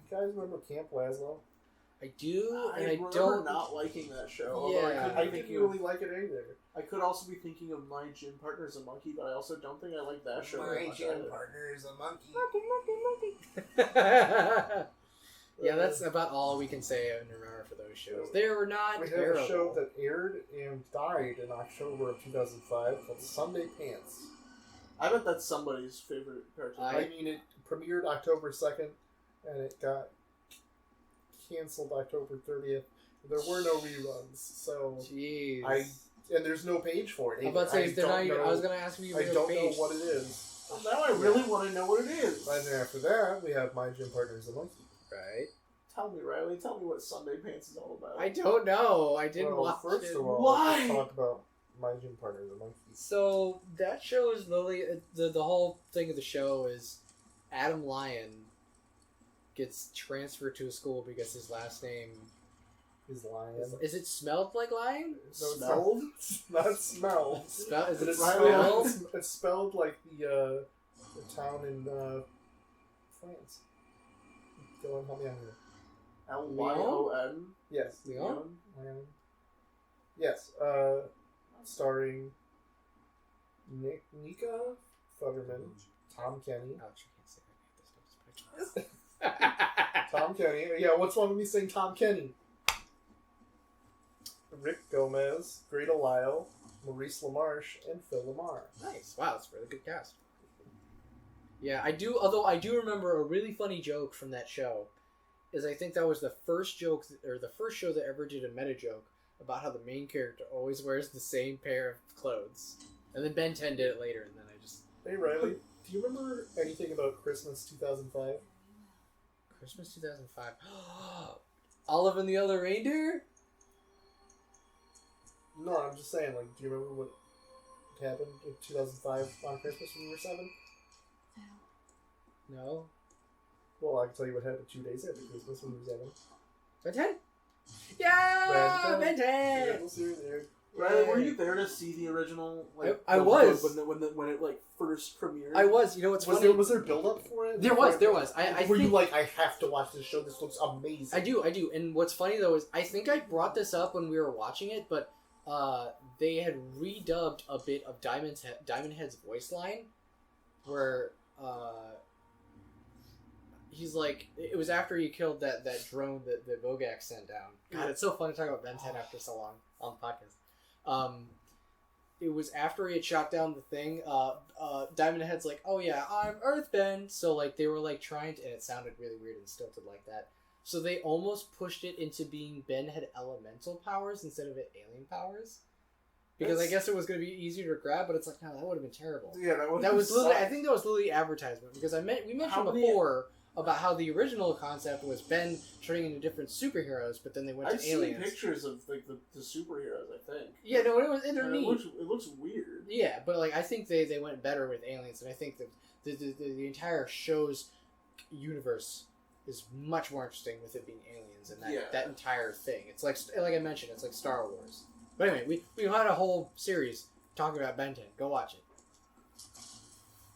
You guys remember Camp Lazlo? I do, and I remember don't not liking that show. Yeah, I didn't really like it either. I could also be thinking of My Gym Partner is a Monkey, but I also don't think I like that show. My Gym Partner is a Monkey. Monkey. Yeah, that's about all we can say and remember for those shows. They were not We terrible. have a show that aired and died in October of 2005 called Sunday Pants. I bet that's somebody's favorite cartoon. I mean, it premiered October 2nd, and it got canceled October 30th. There were no reruns, so jeez. And there's no page for it. I'm about to say, I was going to ask you. I don't know what it is. Well, now I really want to know what it is. And then after that, we have My Gym Partner is a Monkey. Right. Tell me, Riley. Tell me what Sunday Pants is all about. I don't know. I didn't watch first it. of all, Why? let's talk about My Gym Partner is a Monkey. So that show is literally the whole thing of the show is Adam Lyon gets transferred to a school because his last name is Lion. Is it smelled like lion? No, Smelled? It's not smelled. Is it It's spelled? It's spelled like the town in France. Dylan, help me out here. Lyon? Yes. Leon? Lion. Yes. Starring Nika Futterman, Tom Kenny. Ouch, I can't say that. Tom Kenny. Yeah, what's wrong with me saying Tom Kenny? Rick Gomez, Greta Lyle, Maurice LaMarche, and Phil Lamar. Nice. Wow, that's a really good cast. Yeah, I do. Although I do remember a really funny joke from that show. Is I think that was the first joke, or the first show that ever did a meta joke about how the main character always wears the same pair of clothes. And then Ben 10 did it later, and then I just... Hey, Riley, do you remember anything about Christmas 2005? Christmas 2005. Olive and the Other Reindeer? No, I'm just saying, like, do you remember what happened in 2005 on Christmas when you were 7? No. Well, I can tell you what happened 2 days after Christmas when you were 7. Ben 10? Yeah! Ben 10! Yeah, we'll see you there. Riley, were you there to see the original? Like, I was. When it like first premiered. I was. You know what's funny? Was there build up for it? There was. I were think, you like, I have to watch this show? This looks amazing. I do. And what's funny though is I think I brought this up when we were watching it, but they had redubbed a bit of Diamond Head's voice line, where he's like, it was after he killed that drone that Vogak sent down. God, it's so fun to talk about Ben 10 after so long on the podcast. It was after he had shot down the thing. Diamond Head's like, "Oh yeah, I'm Earthbend." So like they were like trying to, and it sounded really weird and stilted like that. So they almost pushed it into being Ben had elemental powers instead of alien powers, because I guess it was going to be easier to grab. But it's like, no, that would have been terrible. Yeah, that was literally. I think that was literally advertisement, because we mentioned before about how the original concept was Ben turning into different superheroes, but then they went to aliens. I've seen pictures of like the superheroes, I think. Yeah, no, they're neat. It looks weird. Yeah, but like I think they went better with aliens, and I think that the entire show's universe is much more interesting with it being aliens and that entire thing. It's like I mentioned, it's like Star Wars. But anyway, we had a whole series talking about Ben 10. Go watch it.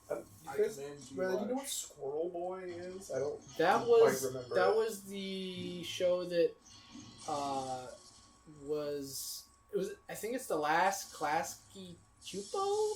Do you know what Squirrel Boy is? I don't quite remember. That was the show that was I think it's the last Klasky Chupo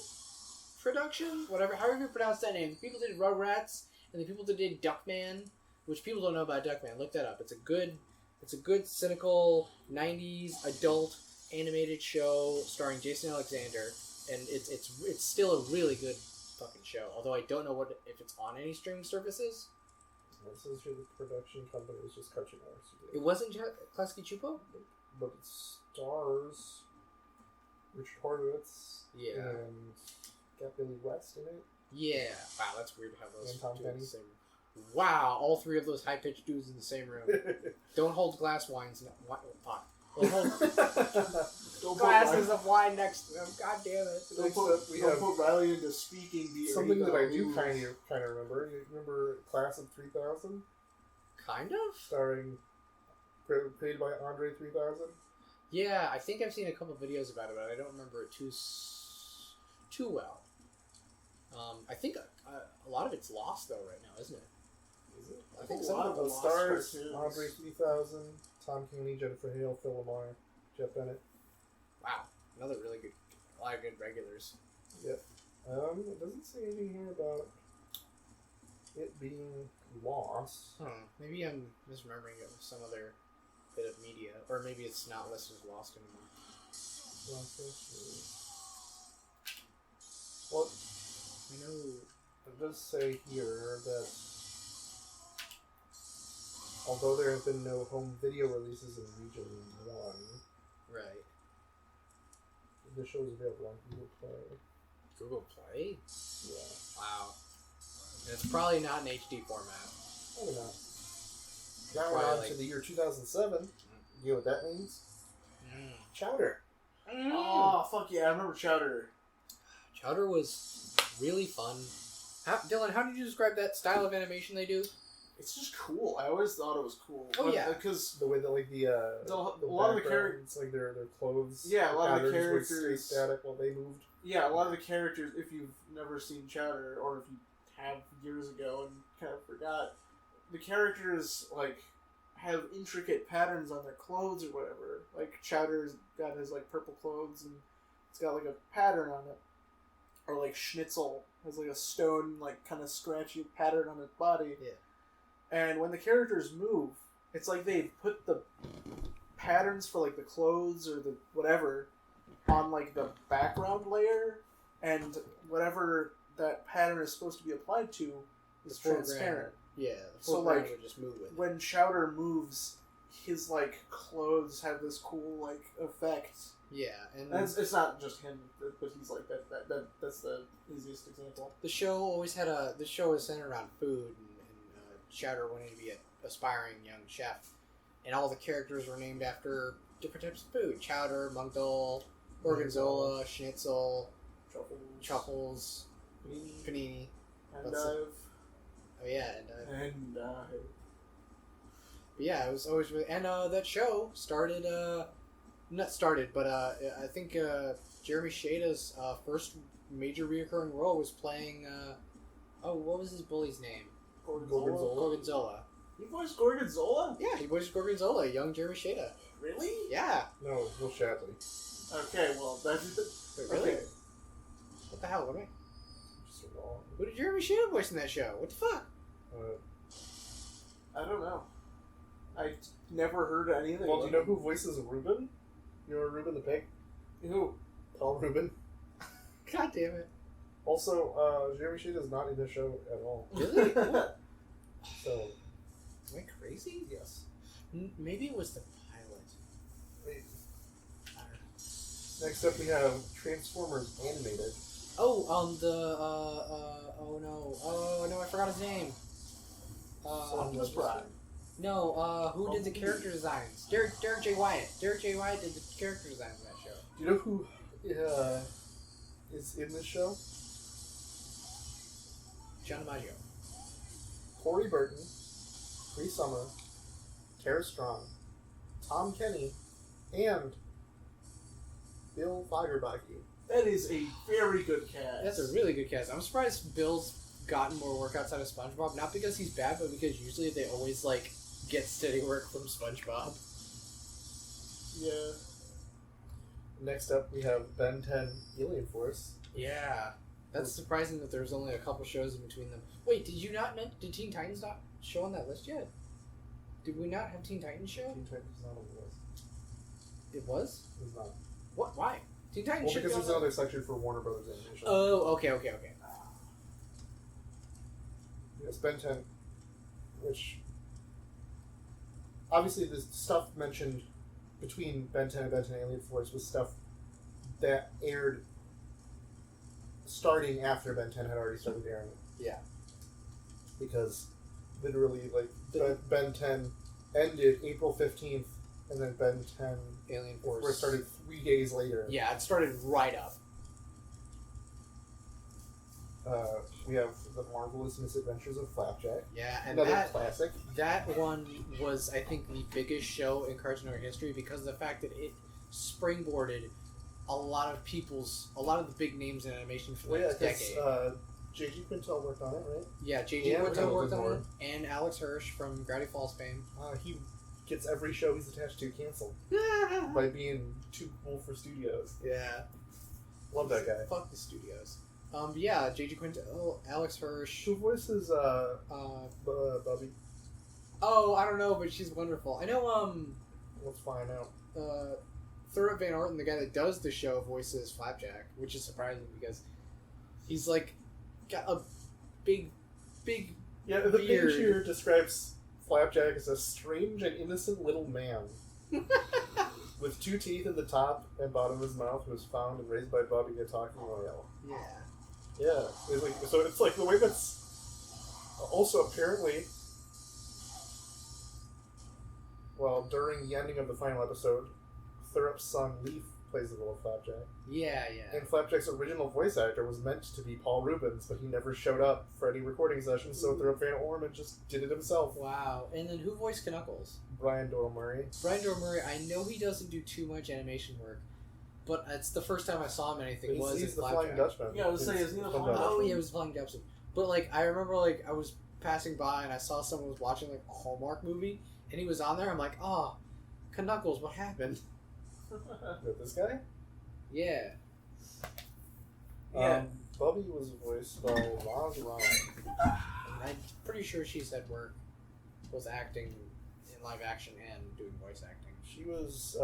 production, however you pronounce that name. The people did Rugrats, and the people that did Duckman, which people don't know about Duckman. Look that up. It's a good cynical 90s adult animated show starring Jason Alexander, and it's still a really good fucking show. Although I don't know if it's on any streaming services. This is the production company. It's just Cartoon Network. It wasn't Klasky Chupo? But it stars Richard Horvitz. Yeah. And got Billy West in it. Yeah. Wow, that's weird to have those and Tom two in Kenny. the same room. Wow, all three of those high-pitched dudes in the same room. Don't hold glass wines. Don't hold glasses of wine next to them. God damn it. Don't put Riley into speaking beer. Something that I do kind of remember. You remember Class of 3000? Kind of? Starring, created by Andre 3000? Yeah, I think I've seen a couple videos about it, but I don't remember it too well. I think a lot of it's lost, though, right now, isn't it? Is it? I think some so. of the stars, Andre 3000, Tom Kenny, Jennifer Hale, Phil Lamar, Jeff Bennett. Wow, a lot of good regulars. Yep. It doesn't say anything here about it being lost. Maybe I'm misremembering it with some other bit of media, or maybe it's not listed as lost anymore. Well, I know it does say here that although there have been no home video releases in Region 1, right. The show is available on Google Play. Google Play? Yeah. Wow. And it's probably not in HD format. Probably not. Now we're on to the year 2007. You know what that means? Chowder. Oh, fuck yeah, I remember Chowder. Chowder was really fun. Dylan, how did you describe that style of animation they do? It's just cool. I always thought it was cool. Oh, yeah. Because the way that, like, a lot of the characters, like, their clothes. Yeah, a lot of the characters would stay static while they moved. Yeah, a lot of the characters, if you've never seen Chowder, or if you have years ago and kind of forgot, the characters, like, have intricate patterns on their clothes or whatever. Like, Chowder's got his, like, purple clothes, and it's got, like, a pattern on it. Or, like, Schnitzel has, like, a stone, like, kind of scratchy pattern on his body. Yeah. And when the characters move, it's like they've put the patterns for like the clothes or the whatever on like the background layer, and whatever that pattern is supposed to be applied to is transparent. Yeah, the So, foreground like, would just move with it. When Chowder moves, his like clothes have this cool like effect. Yeah, and It's not just him, but he's like that. That's the easiest example. the show was centered around food, and Chowder wanted to be an aspiring young chef, and all the characters were named after different types of food: chowder, mungdal, gorgonzola, schnitzel, truffles, panini. And Oh yeah, and but yeah, it was always really, and that show started not started, but I think Jeremy Shada's first major reoccurring role was playing what was his bully's name? Gorgonzola. He voiced Gorgonzola? Yeah, he voiced Gorgonzola, young Jeremy Shada. Really? Yeah. No, Will Shatley. Okay, well that's Wait, really? okay. What the hell? What am I? Just wrong. Who did Jeremy Shada voice in that show? What the fuck? I don't know. I never heard anything. Well, do you know who voices Ruben? You know Ruben the pig? Who? Paul Ruben. God damn it. Also, Jeremy Shade is not in the show at all. Really? What? So, Am I crazy? yes. Maybe it was the pilot. Wait. Next up, we have Transformers Animated. Oh, oh no, I forgot his name. Optimus Prime. No, who did the character designs? Derek J. Wyatt. Derek J. Wyatt did the character designs in that show. Do you know who is in this show? John DiMaggio. Corey Burton, Cree Summer, Tara Strong, Tom Kenny, and Bill Fagerbakke. That is a very good cast. That's a really good cast. I'm surprised Bill's gotten more work outside of SpongeBob. Not because he's bad, but because usually they always get steady work from SpongeBob. Yeah. Next up, we have Ben 10 Alien Force. Yeah. That's surprising that there's only a couple shows in between them. Wait, did did Teen Titans not show on that list yet? Did we not have Teen Titans show? Teen Titans is not on the list. It was? It's not. What? Why? Teen Titans Well, should because be on there's the- another section for Warner Brothers Animation. Oh, okay. Yes, Ben 10, which obviously the stuff mentioned between Ben 10 and Ben 10 Alien Force was stuff that aired starting after Ben 10 had already started airing. Yeah. Because literally, The- Ben 10 ended April 15th, and then Ben 10 Alien Force. started 3 days later. Yeah, it started right up. We have The Marvelous Misadventures of Flapjack. Yeah, and Another that classic. one was, I think, the biggest show in Cartoon Network history because of the fact that it springboarded a lot of the big names in animation for the Well, yeah, next decade. J.G. Quintel worked on it, right? Yeah, J.J. Yeah, Quintel Quintel worked did on more. it, and Alex Hirsch from Gravity Falls fame. He gets every show he's attached to canceled by being too cool for studios. Yeah. Love that guy. Fuck the studios. Yeah, J.J. Quintel, Alex Hirsch. Who voices Bubby? Oh, I don't know, but she's wonderful. I know, Let's find out. Thurop Van Orton, the guy that does the show, voices Flapjack, which is surprising because he's got a big Yeah, the beard. page here describes Flapjack as a strange and innocent little man with 2 teeth in the top and bottom of his mouth, who was found and raised by Bubby, a talking whale. Yeah. Yeah, it's like the way that's also apparently. Well, during the ending of the final episode, Thurop's son Leaf plays the role of Flapjack. Yeah. And Flapjack's original voice actor was meant to be Paul Rubens, but he never showed up for any recording sessions, so Thurop Van Orman just did it himself. Wow. And then who voiced Knuckles? Brian Doyle Murray. Brian Doyle Murray. I know he doesn't do too much animation work, but it's the first time I saw him in anything was He's as the Flapjack. Flying Dutchman. Yeah, I was saying, isn't he the Flying Dutchman? Oh yeah, it was Flying Dutchman. But I remember I was passing by and I saw someone was watching a Hallmark movie and he was on there. I'm like, oh, Knuckles, what happened? With this guy? Yeah. Bubby was voiced by Roz Ryan. I'm pretty sure she said work. both acting in live action and doing voice acting. She was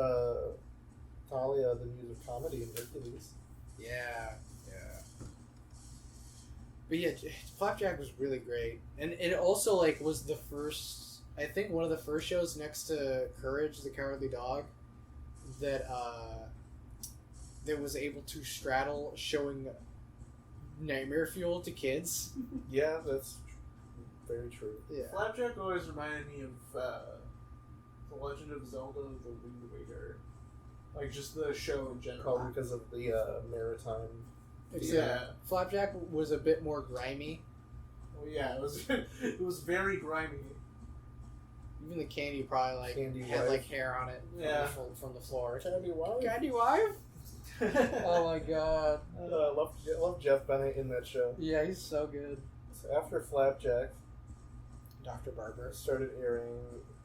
Talia, the Muse of Comedy in Hercules. Yeah. But yeah, Flapjack was really great, and it also like was the first, I think, one of the first shows next to Courage the Cowardly Dog that was able to straddle showing nightmare fuel to kids. Yeah, that's very true. Yeah. Flapjack always reminded me of The Legend of Zelda: The Wind Waker, like just the show in general. Probably because of the maritime. Except Flapjack was a bit more grimy. Oh yeah, it was very grimy. Even the candy probably had wife. like hair on it from the floor. Candy wife. Candy wife? Oh my god. I love Jeff Bennett in that show. Yeah, he's so good. So after Flapjack, Dr. Barber started airing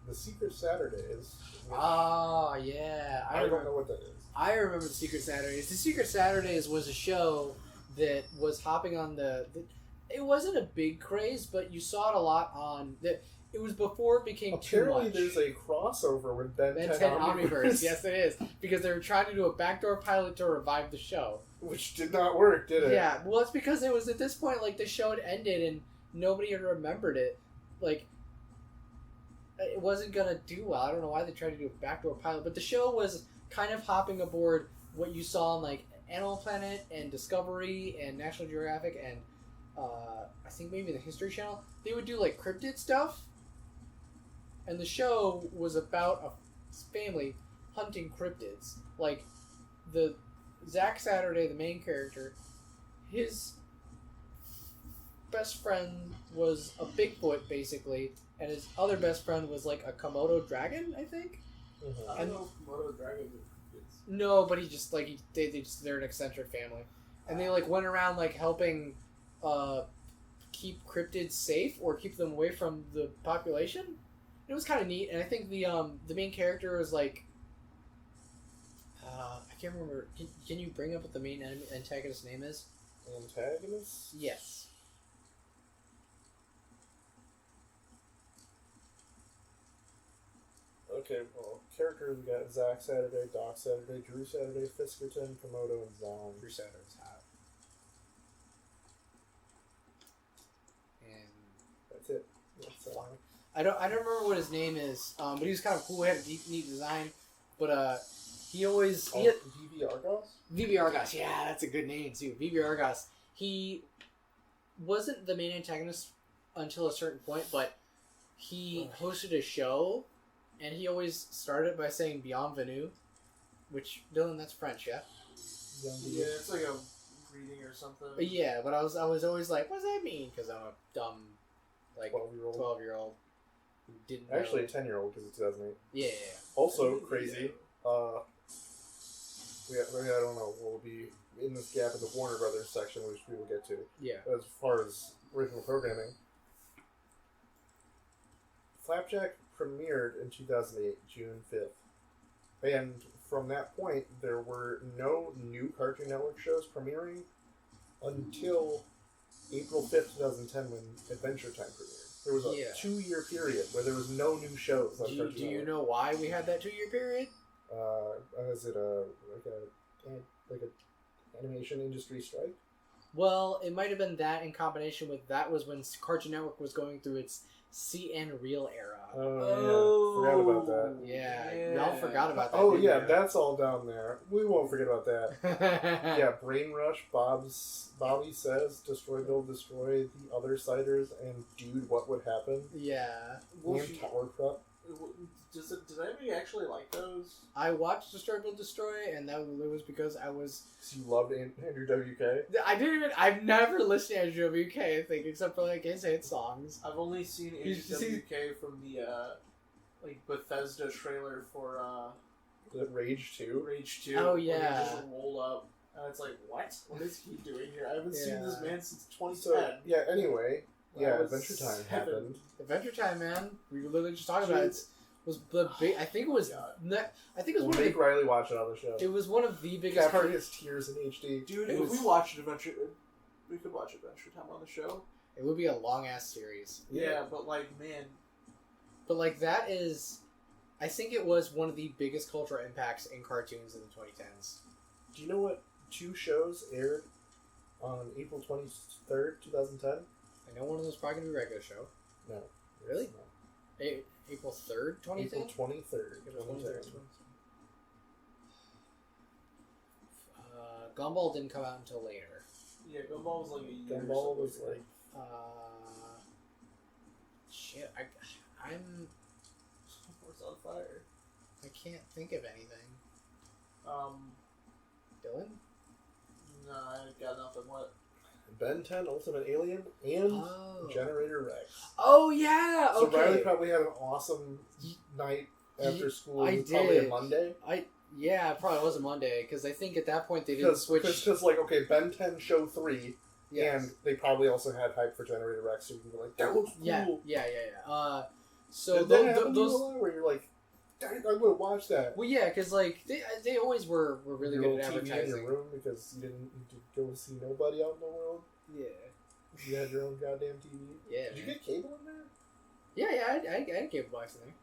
The Secret Saturdays. Oh yeah, I don't know what that is. I remember The Secret Saturdays. The Secret Saturdays was a show that was hopping on it wasn't a big craze, but you saw it a lot on that. It was before it became Apparently too much. there's a crossover with Ben 10 Omniverse. Yes, it is, because they were trying to do a backdoor pilot to revive the show, which did not work, did it? Yeah, well, it's because it was at this point like the show had ended and nobody had remembered it. Like, it wasn't gonna do well. I don't know why they tried to do a backdoor pilot, but the show was kind of hopping aboard what you saw on like Animal Planet and Discovery and National Geographic and I think maybe the History Channel. They would do like cryptid stuff, and the show was about a family hunting cryptids. Like the Zack Saturday, the main character, his best friend was a Bigfoot basically, and his other best friend was like a Komodo dragon, I think. Mm-hmm. I don't know if Komodo dragons are kids. No, but he just like they're an eccentric family, and they like went around like helping keep cryptids safe or keep them away from the population. It was kind of neat, and I think the main character was like I can't remember. Can you bring up what the main antagonist's name is? Antagonist? Yes. Okay, well, characters, we got Zack Saturday, Doc Saturday, Drew Saturday, Fiskerton, Komodo, and Zom. Drew Saturday's hot. And That's it. That's, I don't remember what his name is, but he was kind of cool. He had a neat design, but he always VB Argos? VB Argos. Yeah, that's a good name too. VB Argos. He wasn't the main antagonist until a certain point, but he hosted a show, and he always started by saying "Bienvenue," which Dylan, that's French, yeah. Yeah, it's like a greeting or something. Yeah, but I was always like, what does that mean? Because I'm a dumb, like 12-year-old who didn't actually know. a 10-year-old because it's 2008. Yeah. Also crazy. I don't know. We'll be in this gap in the Warner Brothers section, which we will get to. Yeah. As far as original programming, Flapjack premiered in 2008, June 5th, and from that point, there were no new Cartoon Network shows premiering until April 5th, 2010, when Adventure Time premiered. There was a 2-year period where there was no new shows on Cartoon Network. Do you know why we had that 2-year period? Is it like a animation industry strike? Well, it might have been that in combination with that was when Cartoon Network was going through its CN Reel era. Oh, yeah. Forgot about that. Yeah, y'all forgot about that. Oh, yeah, that's all down there. We won't forget about that. Yeah, Brain Rush, Bobby Says, Destroy, Build, Destroy, The Other Siders, and Dude, What Would Happen? Yeah. And Tower Prep. Did anybody actually like those? I watched Destroy Build Destroy, and that was because I was. You loved Andrew WK. I've never listened to Andrew WK, I think, except for like his hit songs. I've only seen Andrew WK from the like Bethesda trailer for Rage 2. Rage 2. Oh yeah. Where he just roll up, and it's like, what? What is he doing here? I haven't seen this man since 2010. So, yeah. Anyway. Yeah, Adventure Time happened. Adventure Time, man. We were literally just talking about it. Was the big? I think it was. I think it was one of the. Riley watch it on the show. It was one of the biggest. Capture his tears in HD. Dude, if we watched Adventure, we could watch Adventure Time on the show. It would be a long ass series. Yeah, but like, man, But like that is, I think it was one of the biggest cultural impacts in cartoons in the 2010s. Do you know what 2 shows aired on April 23rd, 2010? I know one of those is probably going to be a regular show. No. Really? No. April 3rd, 2010? April 23rd. April 23rd. Gumball didn't come out until later. Yeah, Gumball was like a year. Gumball was like... Shit, I'm... It's on fire. I can't think of anything. Dylan? No, I got nothing. What? Ben 10, Ultimate Alien, and Generator Rex. Oh, yeah! So Okay. Riley probably had an awesome night after school. I It was probably did. a Monday. Yeah, it probably was a Monday, because I think at that point they didn't switch... Because, like, okay, Ben 10 show 3, Yes. and they probably also had hype for Generator Rex, so you can be like, that looks cool. Yeah. So Did that happen to you a those... lot where you're like, dang, I would have watched that. Well, yeah, because, like, they always were really Your good old at TV in advertising. your room because you didn't need to go see nobody out in the world. Yeah. You had your own goddamn TV. Yeah, Did you man. get cable in there? Yeah, I had a cable box in there.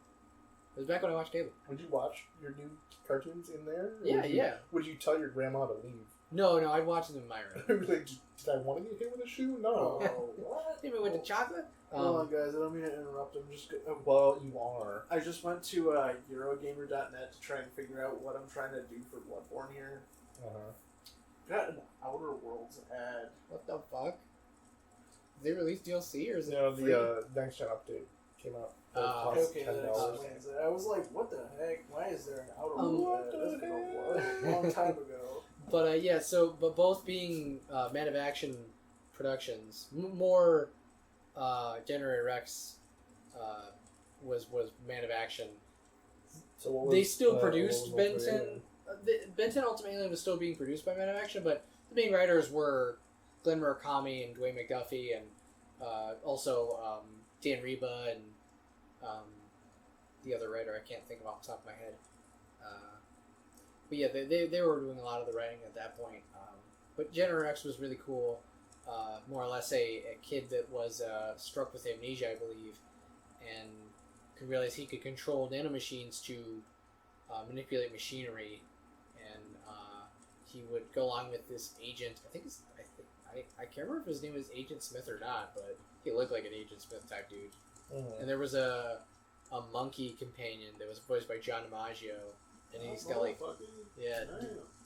It was back when I watched cable. Would you watch your new cartoons in there? Or Yeah. Would you tell your grandma to leave? No, I'd watch them in my room. Like, did I want to get hit with a shoe? No. What? Even with the chocolate? Hold on, guys. I don't mean to interrupt. I'm just. Well, you are. I just went to Eurogamer.net to try and figure out what I'm trying to do for Bloodborne here. Uh-huh. Got an Outer Worlds ad. What the fuck? Did they release DLC or is it No, free? the next gen update came out. It cost Okay, that $10. explains it. I was like, what the heck? Why is there an Outer What Worlds ad? That's been a long time ago. But but both being Man of Action productions, more Generator Rex was Man of Action. So what was, They still what produced was Ben Ultimate 10. Alien? Ben 10 Ultimate Alien was still being produced by Man of Action, but the main writers were Glenn Murakami and Dwayne McDuffie, and also Dan Reba and the other writer I can't think of off the top of my head. But yeah, they were doing a lot of the writing at that point. But Generator X was really cool. More or less a kid that was struck with amnesia, I believe, and could realize he could control nanomachines to manipulate machinery, and he would go along with this agent. I can't remember if his name was Agent Smith or not, but he looked like an Agent Smith type dude. Mhm. And there was a monkey companion that was voiced by John DiMaggio, and he's got like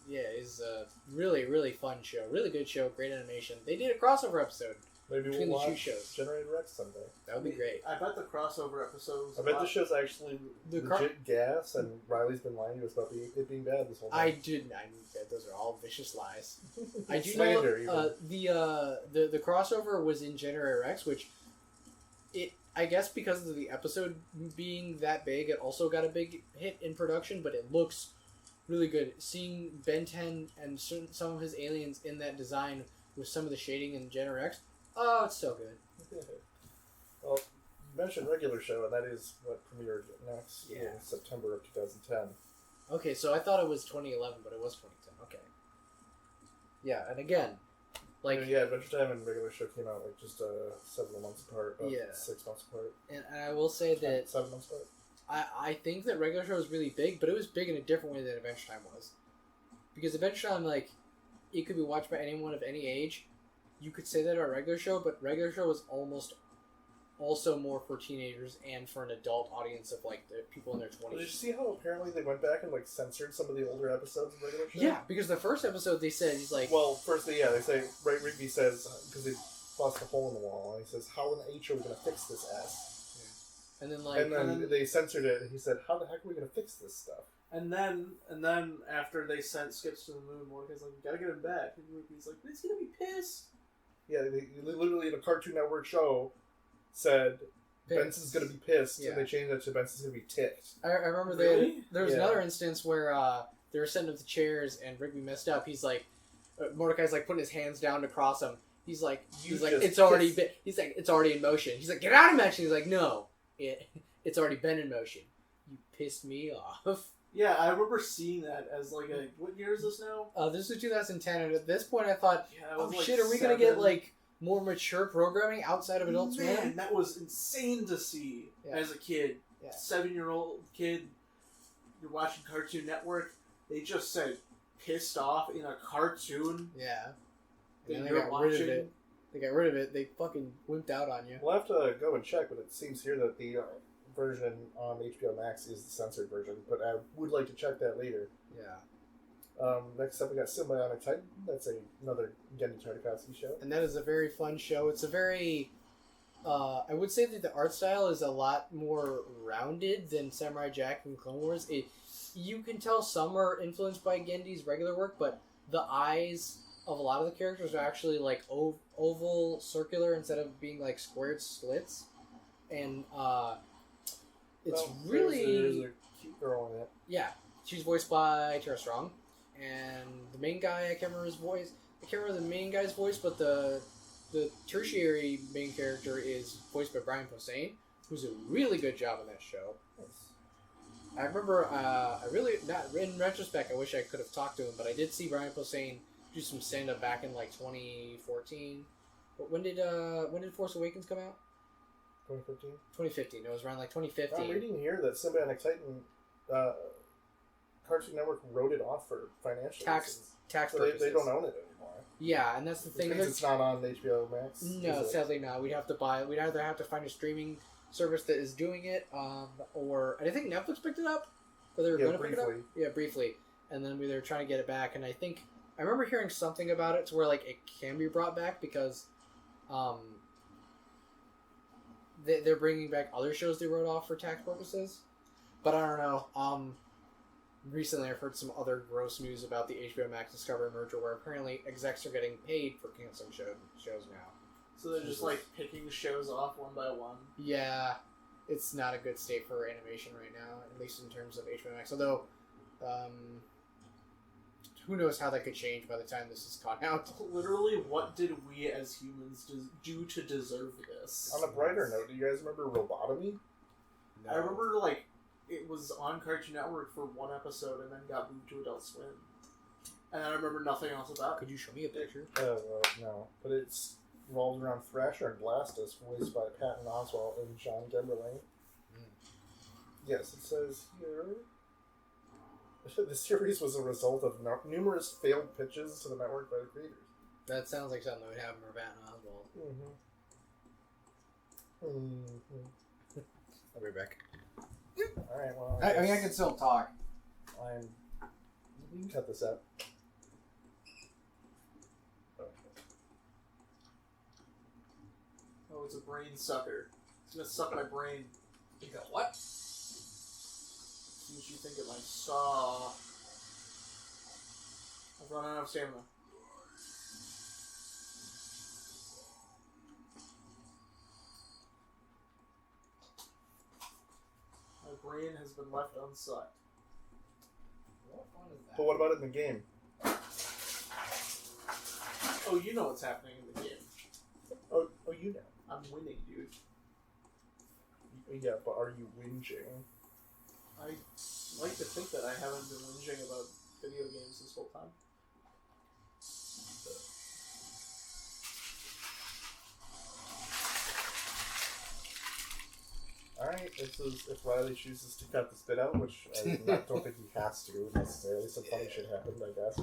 it's a really fun show, really good show, great animation. They did a crossover episode. Maybe Between we'll the two watch shows. Generator Rex someday. That would be great. I bet the crossover episodes. I bet the show's actually The legit gas, and Riley's been lying to us about it being bad this whole time. Those are all vicious lies. I do Slander, know the crossover was in Generator X, which I guess because of the episode being that big, it also got a big hit in production, but it looks really good. Seeing Ben 10 and some of his aliens in that design with some of the shading in Generator X, oh, it's so good. Well, you mentioned regular show, and that is what premiered next in Yeah. September of 2010. Okay, so I thought it was 2011, but it was 2010. Okay. Yeah, and again, like... Yeah, Adventure Time and regular show came out like just several months apart. Yeah. 6 months apart. And I will say that 7 months apart. I think that regular show was really big, but it was big in a different way than Adventure Time was. Because Adventure Time, like, it could be watched by anyone of any age. You could say that about regular show, but regular show was almost also more for teenagers and for an adult audience of, like, the people in their 20s. Did you see how apparently they went back and like censored some of the older episodes of regular show? Yeah, because the first episode they said, he's like... Well, first they say, Rigby says, because they bust a hole in the wall, and he says, how in the H are we going to fix this S? And then, like... And then they censored it, and he said, how the heck are we going to fix this stuff? And then after they sent Skips to the moon, Mordecai's like, "You gotta get him back." And Ruby's like, "He's gonna be pissed." Yeah, they literally in a Cartoon Network show said Benson's gonna be pissed, and they changed it to Benson's gonna be ticked. I remember Really? there was another instance where they were setting up the chairs and Rigby messed up. He's like, Mordecai's like putting his hands down to cross them. He's like, it's already been. He's like, it's already in motion. He's like, get out of motion. He's like, no, it's already been in motion. You pissed me off. Yeah, I remember seeing that as like a... What year is this now? This is 2010, and at this point I thought, Yeah, I was like shit, are we going to get, like, more mature programming outside of Adult Swim? Man, that was insane to see as a kid. 7-year-old kid, you're watching Cartoon Network, they just said pissed off in a cartoon. Yeah. That And then you're they got watching. rid of it. They got rid of it. They fucking wimped out on you. We'll have to go and check, but it seems here that the version on HBO Max is the censored version, but I would like to check that later. Yeah. Next up, we got Symbiotic Titan. That's another Gendy Tartakovsky show. And that is a very fun show. It's a very... I would say that the art style is a lot more rounded than Samurai Jack and Clone Wars. You can tell some are influenced by Gendy's regular work, but the eyes of a lot of the characters are actually like oval, circular, instead of being like squared slits. And it's really... There's a cute girl in it. Yeah, she's voiced by Tara Strong. And the main guy, I can't remember his voice. I can't remember the main guy's voice, but the tertiary main character is voiced by Brian Posehn, who's a really good job on that show. I remember, in retrospect, I wish I could have talked to him, but I did see Brian Posehn do some stand-up back in, like, 2014. But when did Force Awakens come out? 2015. 2015. It was around, like, 2015. I'm reading here that Symbiotic Titan, Cartoon Network wrote it off for financial reasons. Tax so purposes. they don't own it anymore. Yeah, and that's the thing. Because it's not on HBO Max? No, sadly not. We'd have to buy it. We'd either have to find a streaming service that is doing it, or... And I think Netflix picked it up? Or they were going to pick it up? Yeah, briefly. And then they were trying to get it back, and I think... I remember hearing something about it to where, like, it can be brought back because they're bringing back other shows they wrote off for tax purposes. But I don't know. Recently I've heard some other gross news about the HBO Max Discovery merger where apparently execs are getting paid for canceling shows now. So they're just like picking shows off one by one. Yeah, it's not a good state for animation right now, at least in terms of HBO Max. Although, who knows how that could change by the time this is gone out. Literally, what did we as humans do to deserve this? On a brighter note, do you guys remember Robotomy? No. I remember, like, it was on Cartoon Network for one episode and then got moved to Adult Swim. And I remember nothing else about it. Could you show me a picture? No. But it's revolves around Thrasher and Blastus, voiced by Patton Oswalt and John Gemberling. Yes, it says here... The series was a result of numerous failed pitches to the network by the creators. That sounds like something that would happen for Patton Oswalt. I'll be back. Alright, well... I mean, I can still talk. We can cut this out. Oh, it's a brain sucker. It's gonna suck my brain. You go, what? See what you think it might saw. I've run out of stamina. My brain has been left unsucked. What fun is that? But what about it in the game? Oh, you know what's happening in the game. Oh, you know. I'm winning, dude. Yeah, but are you whinging? I like to think that I haven't been whinging about video games this whole time. Alright, if Riley chooses to cut this bit out, which I don't think he has to necessarily, some funny shit happened, I guess.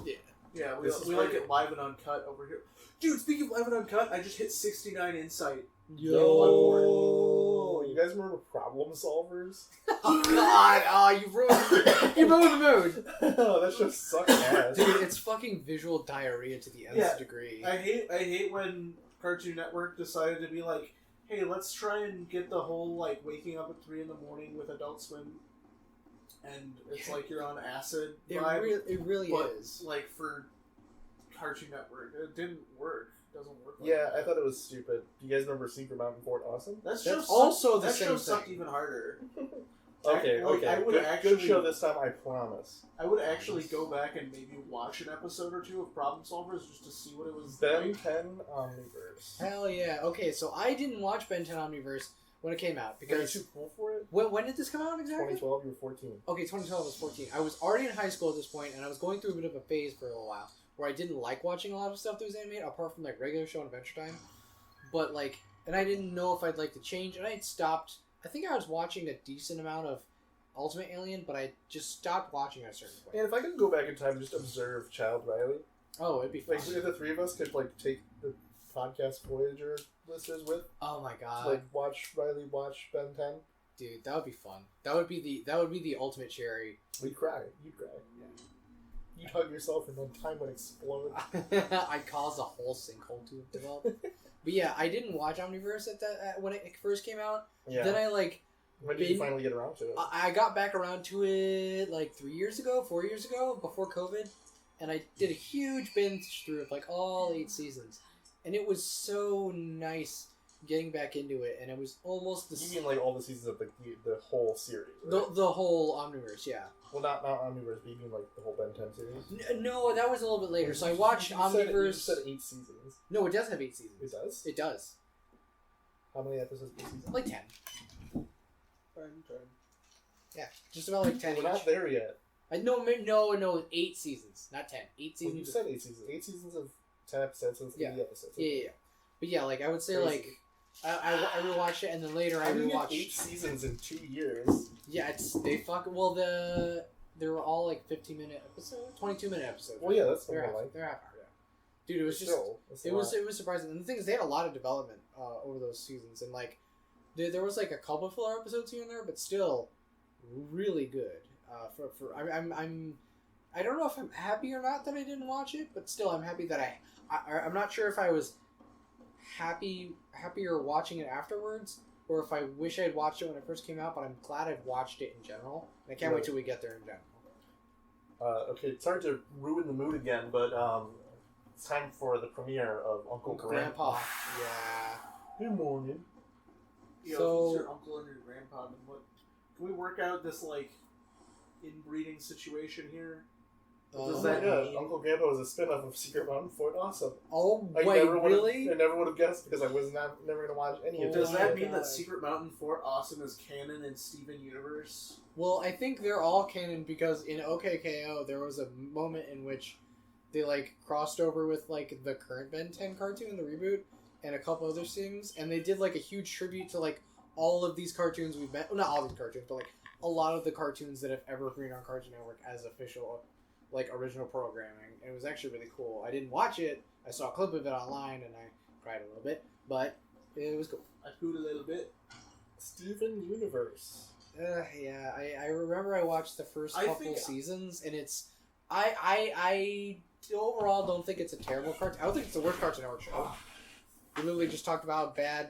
Yeah, we like it live and uncut over here. Dude, speaking of live and uncut, I just hit 69 insight. Yo! You guys remember Problem Solvers? Oh god! Oh, you ruined the mood! Oh, that just sucks ass. Dude, it's fucking visual diarrhea to the nth degree. I hate when Cartoon Network decided to be like, hey, let's try and get the whole, like, waking up at 3 in the morning with Adult Swim, and it's like you're on acid vibe. It really but, is. like, for Cartoon Network, it didn't work. It doesn't work like Yeah, that. I thought it was stupid. Do you guys remember Secret Mountain Fort Awesome? That's also the that same show sucked thing. even harder. Okay. I would good show this time, I promise. I would actually go back and maybe watch an episode or two of Problem Solvers just to see what it was Ben like. 10 Omniverse. Hell yeah. Okay, so I didn't watch Ben 10 Omniverse when it came out. Are you Because too cool for it? when did this come out exactly? 2012, you were 14. Okay, 2012 was 14. I was already in high school at this point, and I was going through a bit of a phase for a little while where I didn't like watching a lot of stuff that was animated, apart from like regular show and Adventure Time. But like, and I didn't know if I'd like to change, and I had stopped I think I was watching a decent amount of Ultimate Alien, but I just stopped watching at a certain point. And if I could go back in time and just observe Child Riley, Oh, it'd be fun. like if the three of us could like take the Podcast Voyager listeners with, Oh my god, like watch Riley watch Ben 10, dude, that would be fun. That would be the ultimate cherry. we'd cry. You'd cry. Yeah. You'd hug yourself and then time would explode. I'd cause a whole sinkhole to develop. But yeah, I didn't watch Omniverse when it first came out. Yeah. Then I like. When did you finally get around to it? I got back around to it like 4 years ago, before COVID, and I did a huge binge through of like all 8 seasons, and it was so nice getting back into it, and it was almost the You mean like all the seasons of the whole series? Right? the whole Omniverse, yeah. Well, not Omniverse, but you mean like the whole Ben 10 series? No, that was a little bit later. So I watched Omniverse. You said 8 seasons. No, it does have 8 seasons. It does? It does. How many episodes per season? Like 10. Fine. Yeah, just about like 10 We're each. not there yet. No, 8 seasons, not 10. 8 seasons. Well, you said 8 seasons. 8 seasons of 10 episodes, so it's 80 episodes. Yeah. But yeah, like I would say, Crazy. like I rewatched it, and then later I How do you get rewatched 8 seasons in 2 years? Yeah, they were all like 15-minute episodes, 22-minute episodes. Well, yeah, that's they're more like. they're half hour. Yeah. Dude, it was just That's a it lot. was surprising. And the thing is, they had a lot of development over those seasons, and like there was like a couple of filler episodes here and there, but still really good. I don't know if I'm happy or not that I didn't watch it, but still I'm happy that I'm not sure if I was happier watching it afterwards, or if I wish I'd watched it when it first came out, but I'm glad I've watched it in general. And I can't wait till we get there in general. Okay, sorry to ruin the mood again, but it's time for the premiere of Uncle Grandpa. Yeah. Good morning. Yo, So- if he's your uncle and your grandpa, then what? Can we work out this like inbreeding situation here? Does that mean- Uncle Grandpa was a spin-off of Secret Mountain Fort Awesome. Oh, I wait, never would've- really? I never would have guessed because I was never going to watch any of Does this. that my mean God. that Secret Mountain Fort Awesome is canon in Steven Universe? Well, I think they're all canon because in OKKO there was a moment in which they like crossed over with like the current Ben 10 cartoon, the reboot, and a couple other things, and they did like a huge tribute to like all of these cartoons we've met. Well, not all these cartoons, but like a lot of the cartoons that have ever been on Cartoon Network as official, like original programming. It was actually really cool. I didn't watch it. I saw a clip of it online and I cried a little bit, but it was cool. I pooed a little bit. Steven Universe. Yeah, I remember I watched the first I couple think- seasons, and it's I overall don't think it's a terrible cartoon. I don't think it's the worst Cartoon Network show. We literally just talked about bad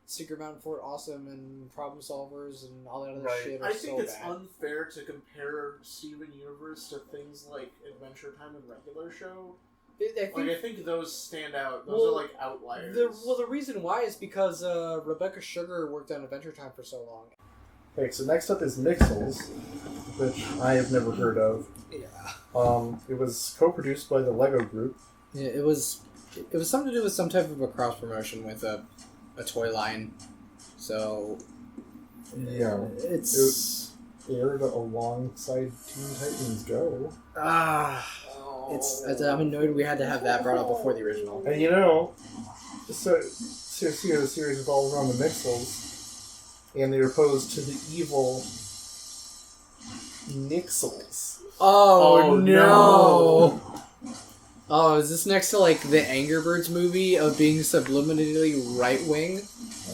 Secret Mountain Fort Awesome and Problem Solvers and all that other Right. shit. Are I think so it's bad. unfair to compare Steven Universe to things like Adventure Time and Regular Show. I think those stand out. Those are like outliers. The reason why is because Rebecca Sugar worked on Adventure Time for so long. Okay, so next up is Mixels, which I have never heard of. Yeah. It was co-produced by the Lego Group. Yeah, it was something to do with some type of a cross promotion with a toy line. So Yeah. it's Aired alongside Teen Titans Go. I'm annoyed we had to have that brought up before the original. And you know, so the series revolves around the Mixels, and they're opposed to the evil Nixels. Oh, Oh, no! Oh, is this next to like the Angry Birds movie of being subliminally right wing?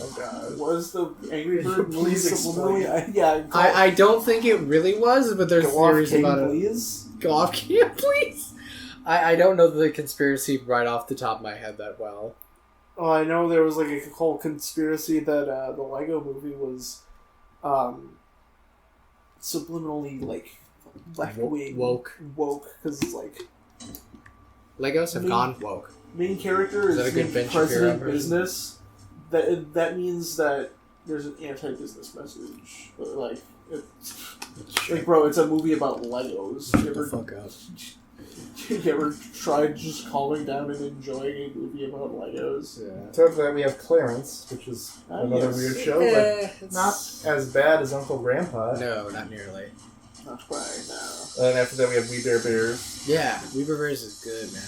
Oh god. Was the Angry Bird movie Please subliminally? I don't think it really was, but there's theories about it. please. Go off, can you please? I don't know the conspiracy right off the top of my head that well. Oh, I know there was like a whole conspiracy that the Lego movie was subliminally like left wing Woke. because it's like Legos have gone woke. main character Is that a is good named Ben Shapiro President version? Business. That means that there's an anti-business message. But like, like, bro, it's a movie about Legos. Shut the fuck up. You ever tried just calming down and enjoying a movie about Legos? Yeah. So after that we have Clarence, which is another yes. weird show, but not as bad as Uncle Grandpa. No, not nearly. Not quite, no. And then after that we have We Bear Bears. Yeah, Weaver Bears is good, man.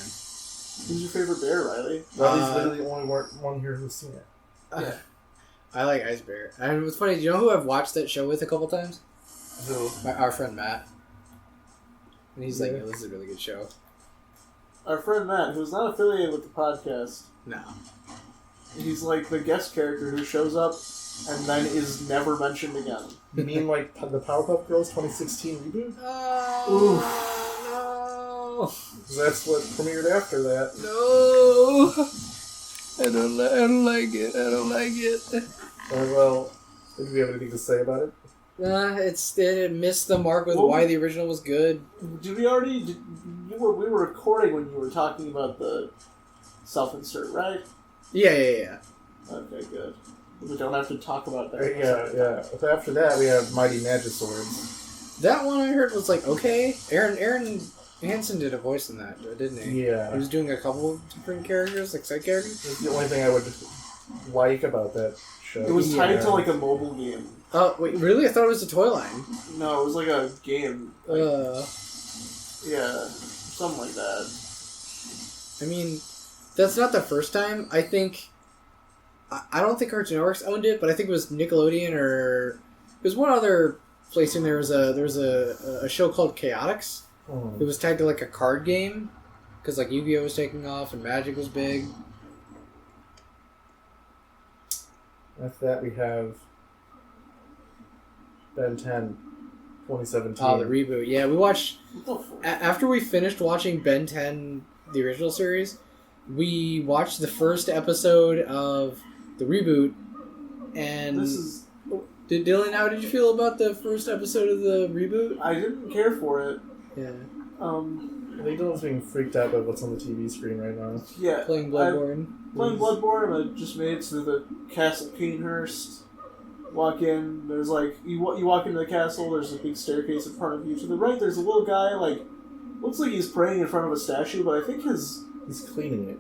Who's your favorite bear, Riley? Riley's literally the only one here who's seen it. Yeah. I like Ice Bear. And what's funny, do you know who I've watched that show with a couple times? Who? Our friend Matt. And he's like, Yeah. "Yo, this is a really good show." Our friend Matt, who's not affiliated with the podcast, No. he's like the guest character who shows up and then is never mentioned again. You mean like the Powerpuff Girls 2016 reboot? Oh, no. 'Cause that's what premiered after that. No. I don't like it. I don't like it. Well, do you have anything to say about it? It missed the mark with why the original was good. Did we already? We were recording when you were talking about the self-insert, right? Yeah. Okay, good. We don't have to talk about that. Yeah. But after that, we have Mighty Magiswords. That one I heard was like okay. Aaron Hansen did a voice in that, didn't he? Yeah. He was doing a couple of different characters, like side characters. That's the only thing I would like about that show. It was tied to like a mobile game. Oh wait, really? I thought it was a toy line. No, it was like a game. Like, yeah, something like that. I mean, that's not the first time. I think I don't think Cartoon Network owned it, but I think it was Nickelodeon or it was one other place. And there was a show called Chaotix. It was tagged to like a card game because like Yu-Gi-Oh was taking off and Magic was big. After that, we have Ben 10, 2017. Oh, the reboot. Yeah, we watched after we finished watching Ben 10, the original series. We watched the first episode of the reboot, and Dylan, how did you feel about the first episode of the reboot? I didn't care for it. Yeah. I think Dylan's being freaked out by what's on the TV screen right now. Yeah. Playing Bloodborne. Playing Bloodborne, I just made it to the Castle Canehurst. Walk in, there's like, you walk into the castle, there's a big staircase in front of you. To the right, there's a little guy, like, looks like he's praying in front of a statue, but I think he's cleaning it.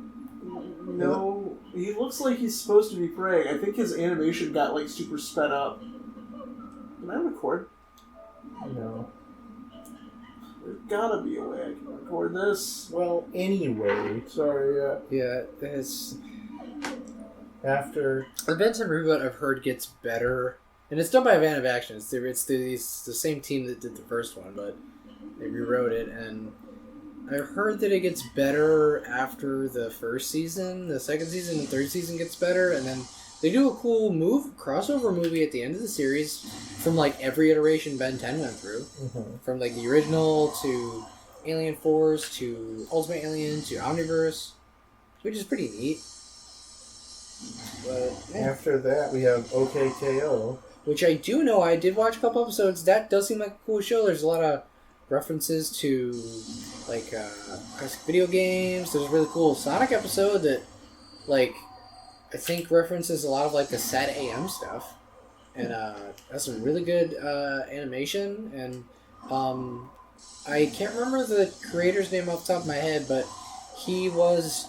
No, he looks like he's supposed to be praying. I think his animation got, like, super sped up. Can I record? No. There's gotta be a way I can record this. Well, anyway. Sorry, Yeah, it's... After... The Ben 10 reboot I've heard gets better. And it's done by Van of Action. It's the same team that did the first one, but they rewrote it. And I've heard that it gets better after the first season. The second season and third season gets better. And then they do a cool crossover movie at the end of the series from like every iteration Ben 10 went through. Mm-hmm. From like the original to Alien Force to Ultimate Alien to Omniverse, which is pretty neat. But, yeah. After that, we have OKKO. Which I do know, I did watch a couple episodes. That does seem like a cool show. There's a lot of references to like classic video games. There's a really cool Sonic episode that like I think references a lot of like the Sad AM stuff. And has some really good animation. And I can't remember the creator's name off the top of my head, but he was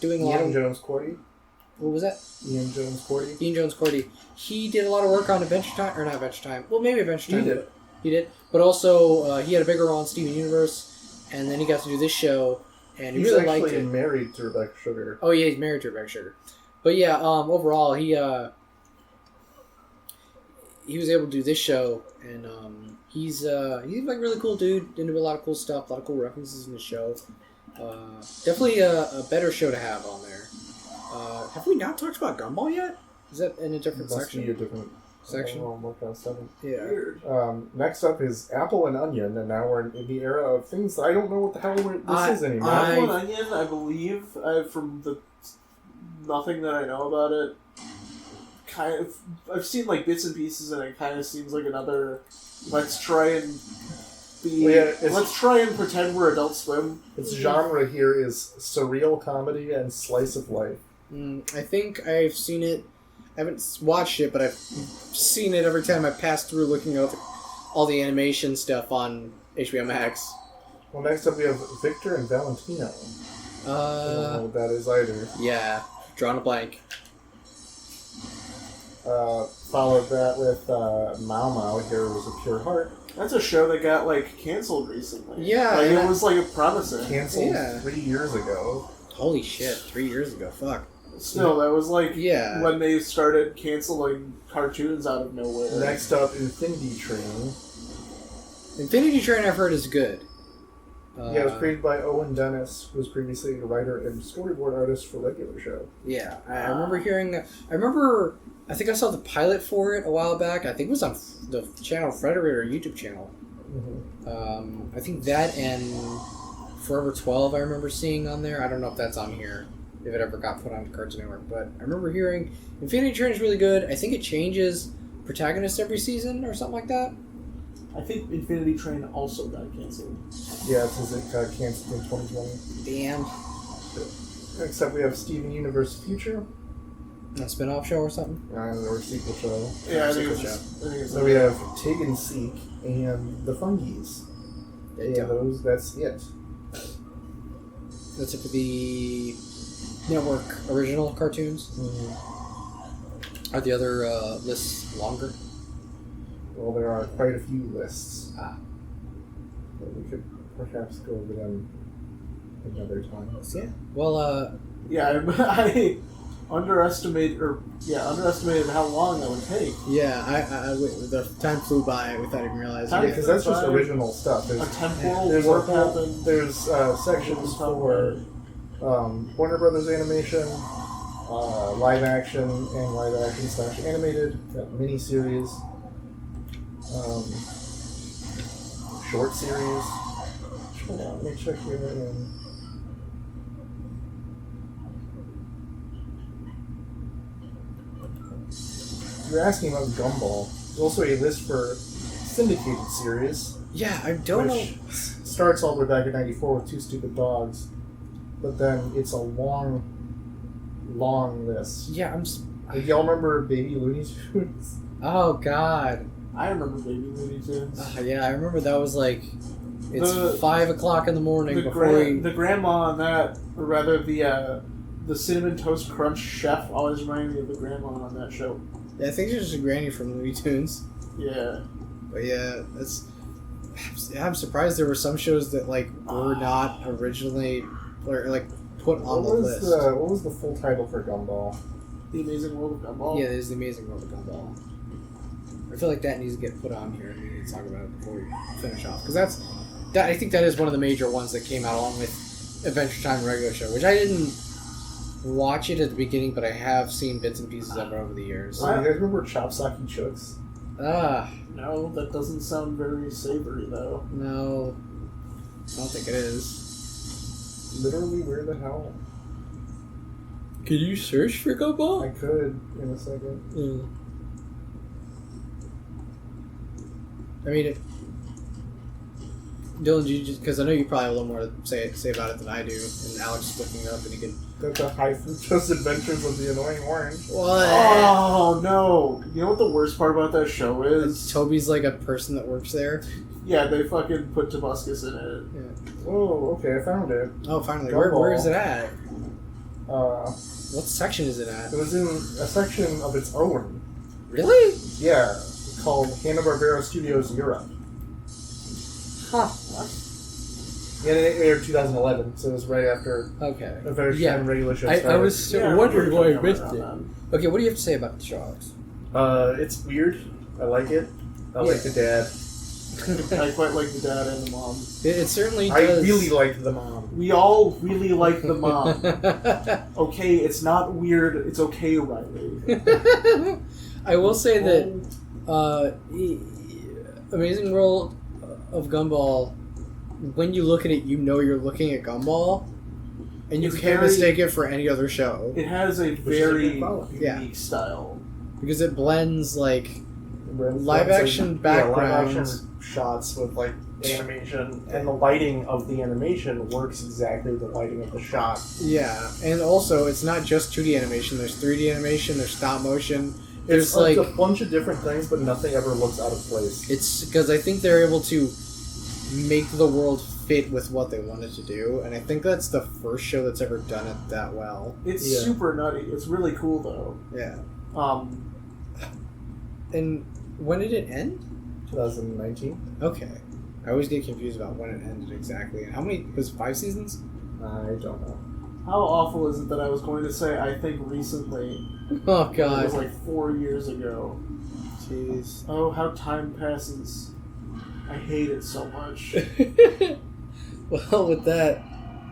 doing a lot of... Ian Jones Cordy? What was that? Ian Jones Cordy? Ian Jones Cordy. He did a lot of work on Adventure Time, or not Adventure Time. Well, maybe Adventure Time. He did. But also, he had a bigger role in Steven Universe, and then he got to do this show, and he He's really liked it. He's actually married to Rebecca Sugar. Oh, yeah, he's married to Rebecca Sugar. But yeah, overall, he was able to do this show, and he's like a really cool dude, into a lot of cool stuff, a lot of cool references in the show. Definitely a better show to have on there. Have we not talked about Gumball yet? Is that in a different section? Must be a different section. I'll work on 7. Yeah. Next up is Apple and Onion, and now we're in the era of things that I don't know what the hell this is anymore. Apple and Onion, I believe, from the nothing that I know about it, kind of, I've seen like bits and pieces, and it kind of seems like another. Let's try and pretend we're Adult Swim. Its genre here is surreal comedy and slice of life. I think I've seen it. I haven't watched it, but I've seen it every time I pass through looking at all the animation stuff on HBO Max. Well, next up we have Victor and Valentino. I don't know what that is either. Yeah, drawing a blank. Followed that with Mau Mau, Heroes of Pure Heart. That's a show that got like canceled recently. Yeah, it was like promising. Canceled 3 years ago. Holy shit! 3 years ago. Fuck. Still, that was like Yeah. when they started canceling cartoons out of nowhere. Next up, Infinity Train. Infinity Train, I've heard, is good. Yeah, it was created by Owen Dennis, who was previously a writer and storyboard artist for regular show. Yeah, I remember hearing that. I think I saw the pilot for it a while back. I think it was on the channel Frederator YouTube channel. Mm-hmm. I think that and Forever 12 I remember seeing on there. I don't know if that's on here, if it ever got put on Cartoon Network. But I remember hearing Infinity Train is really good. I think it changes protagonists every season or something like that. I think Infinity Train also got canceled. Yeah, it says it got canceled in 2020. Damn. Next up, we have Steven Universe Future. A spin-off show or something? Or sequel show. Yeah, I think Sequel it's show. So we have Tig and Seek and the Fungies. Yeah, that's it. That's it for the network original cartoons. Mm-hmm. Are the other lists longer? Well, there are quite a few lists. But we could perhaps go over them another time. Yeah. Well, Yeah, I underestimated how long that would take. yeah, the time flew by without even realizing. Time- Yeah, because that's just original stuff. A temporal There's warp a whole, happened. there's sections for Warner Brothers animation, live action and live action / animated, miniseries, short series. Let me check here. You're asking about Gumball. There's also a list for syndicated series. Yeah, I don't know. Which starts all the way back in '94 with Two Stupid Dogs, but then it's a long list. Yeah, Like, y'all remember Baby Looney Tunes? Oh God. I remember Baby Looney Tunes. Yeah, I remember that was like. It's The- 5 o'clock in the morning The, before we. the grandma on that, or rather the Cinnamon Toast Crunch chef, always reminded me of the grandma on that show. Yeah, I think she's just a granny from Looney Tunes. Yeah. But yeah, I'm surprised there were some shows that like were not originally or like put on the list. What was the full title for Gumball? The Amazing World of Gumball. Yeah, there's the Amazing World of Gumball. I feel like that needs to get put on here. We need to talk about it before we finish off because I think that is one of the major ones that came out along with Adventure Time regular show, which I didn't watch it at the beginning, but I have seen bits and pieces of it over the years. You guys remember Chopsocky Chooks? No, that doesn't sound very savory though. No, I don't think it is. Literally, where the hell? Can you search for I Gumball? could in a second. I mean, Dylan, you just because I know you probably have a little more to say about it than I do, and Alex is looking it up, and he can. The High Fructose Adventures of the Annoying Orange. What? Oh no! You know what the worst part about that show is? Toby's like a person that works there. Yeah, they fucking put Tobuscus in it. Yeah. Oh, okay, I found it. Oh, finally. Gumball. Where is it at? What section is it at? It was in a section of its own. Really? Yeah, called Hanna-Barbera Studios Europe. Huh. Yeah, it aired 2011, so it was right after Okay. Adventure Yeah. Time regular show I started. was still Yeah, wondering why I remember missed that it. one. Okay, what do you have to say about the show, Alex? It's weird. I like it. I like the dad. I quite like the dad and the mom. It certainly I does. really like the mom. We all really like the mom. Okay, it's not weird. It's okay, Riley. I will say that Amazing World of Gumball, when you look at it, you know you're looking at Gumball, and you It's can't very- mistake it for any other show It has a is a very good quality. Yeah. unique style. because it blends like live Live action action backgrounds. shots with like animation, and the lighting of the animation works exactly with the lighting of the shot. Yeah, and also it's not just 2D animation. There's 3D animation. There's stop motion. There's It's like a bunch of different things, but nothing ever looks out of place. it's because I think they're able to make the world fit with what they wanted to do, and I think that's the first show that's ever done it that well. It's Yeah. super nutty. It's really cool though. Yeah. And when did it end? 2019. Okay. I always get confused about when it ended exactly. And how many was it 5 seasons? I don't know. How awful is it that I was going to say I think recently? Oh It god. was like 4 years ago. Jeez. Oh, how time passes. I hate it so much. Well, with that,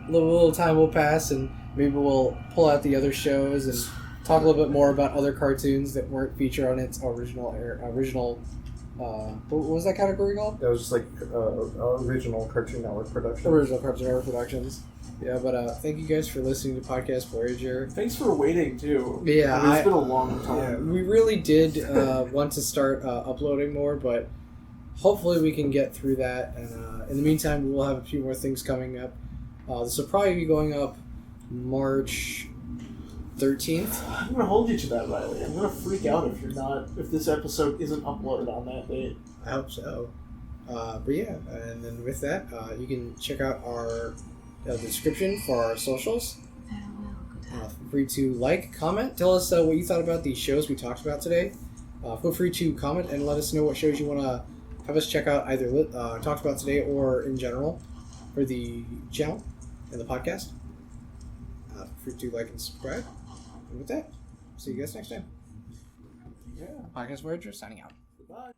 a little time will pass, and maybe we'll pull out the other shows and talk a little bit more about other cartoons that weren't featured on its original. What was that category called? That was just like original Cartoon Network production. Original Cartoon Network Productions. Yeah, but thank you guys for listening to Podcast Voyager. Thanks for waiting, too. Yeah, I mean, it's been a long time. Yeah, we really did want to start uploading more, but hopefully we can get through that. And in the meantime, we will have a few more things coming up. This will probably be going up March 13th. I'm gonna hold you to that, Riley. I'm gonna freak out if this episode isn't uploaded on that date. I hope so. But yeah, and then with that, you can check out our description for our socials. Feel free to like, comment, tell us what you thought about the shows we talked about today. Feel free to comment and let us know what shows you want to have us check out, either talked about today or in general for the channel and the podcast. Feel free to like and subscribe. And with that, see you guys next time. Yeah. Podcast Voyager signing out. Goodbye.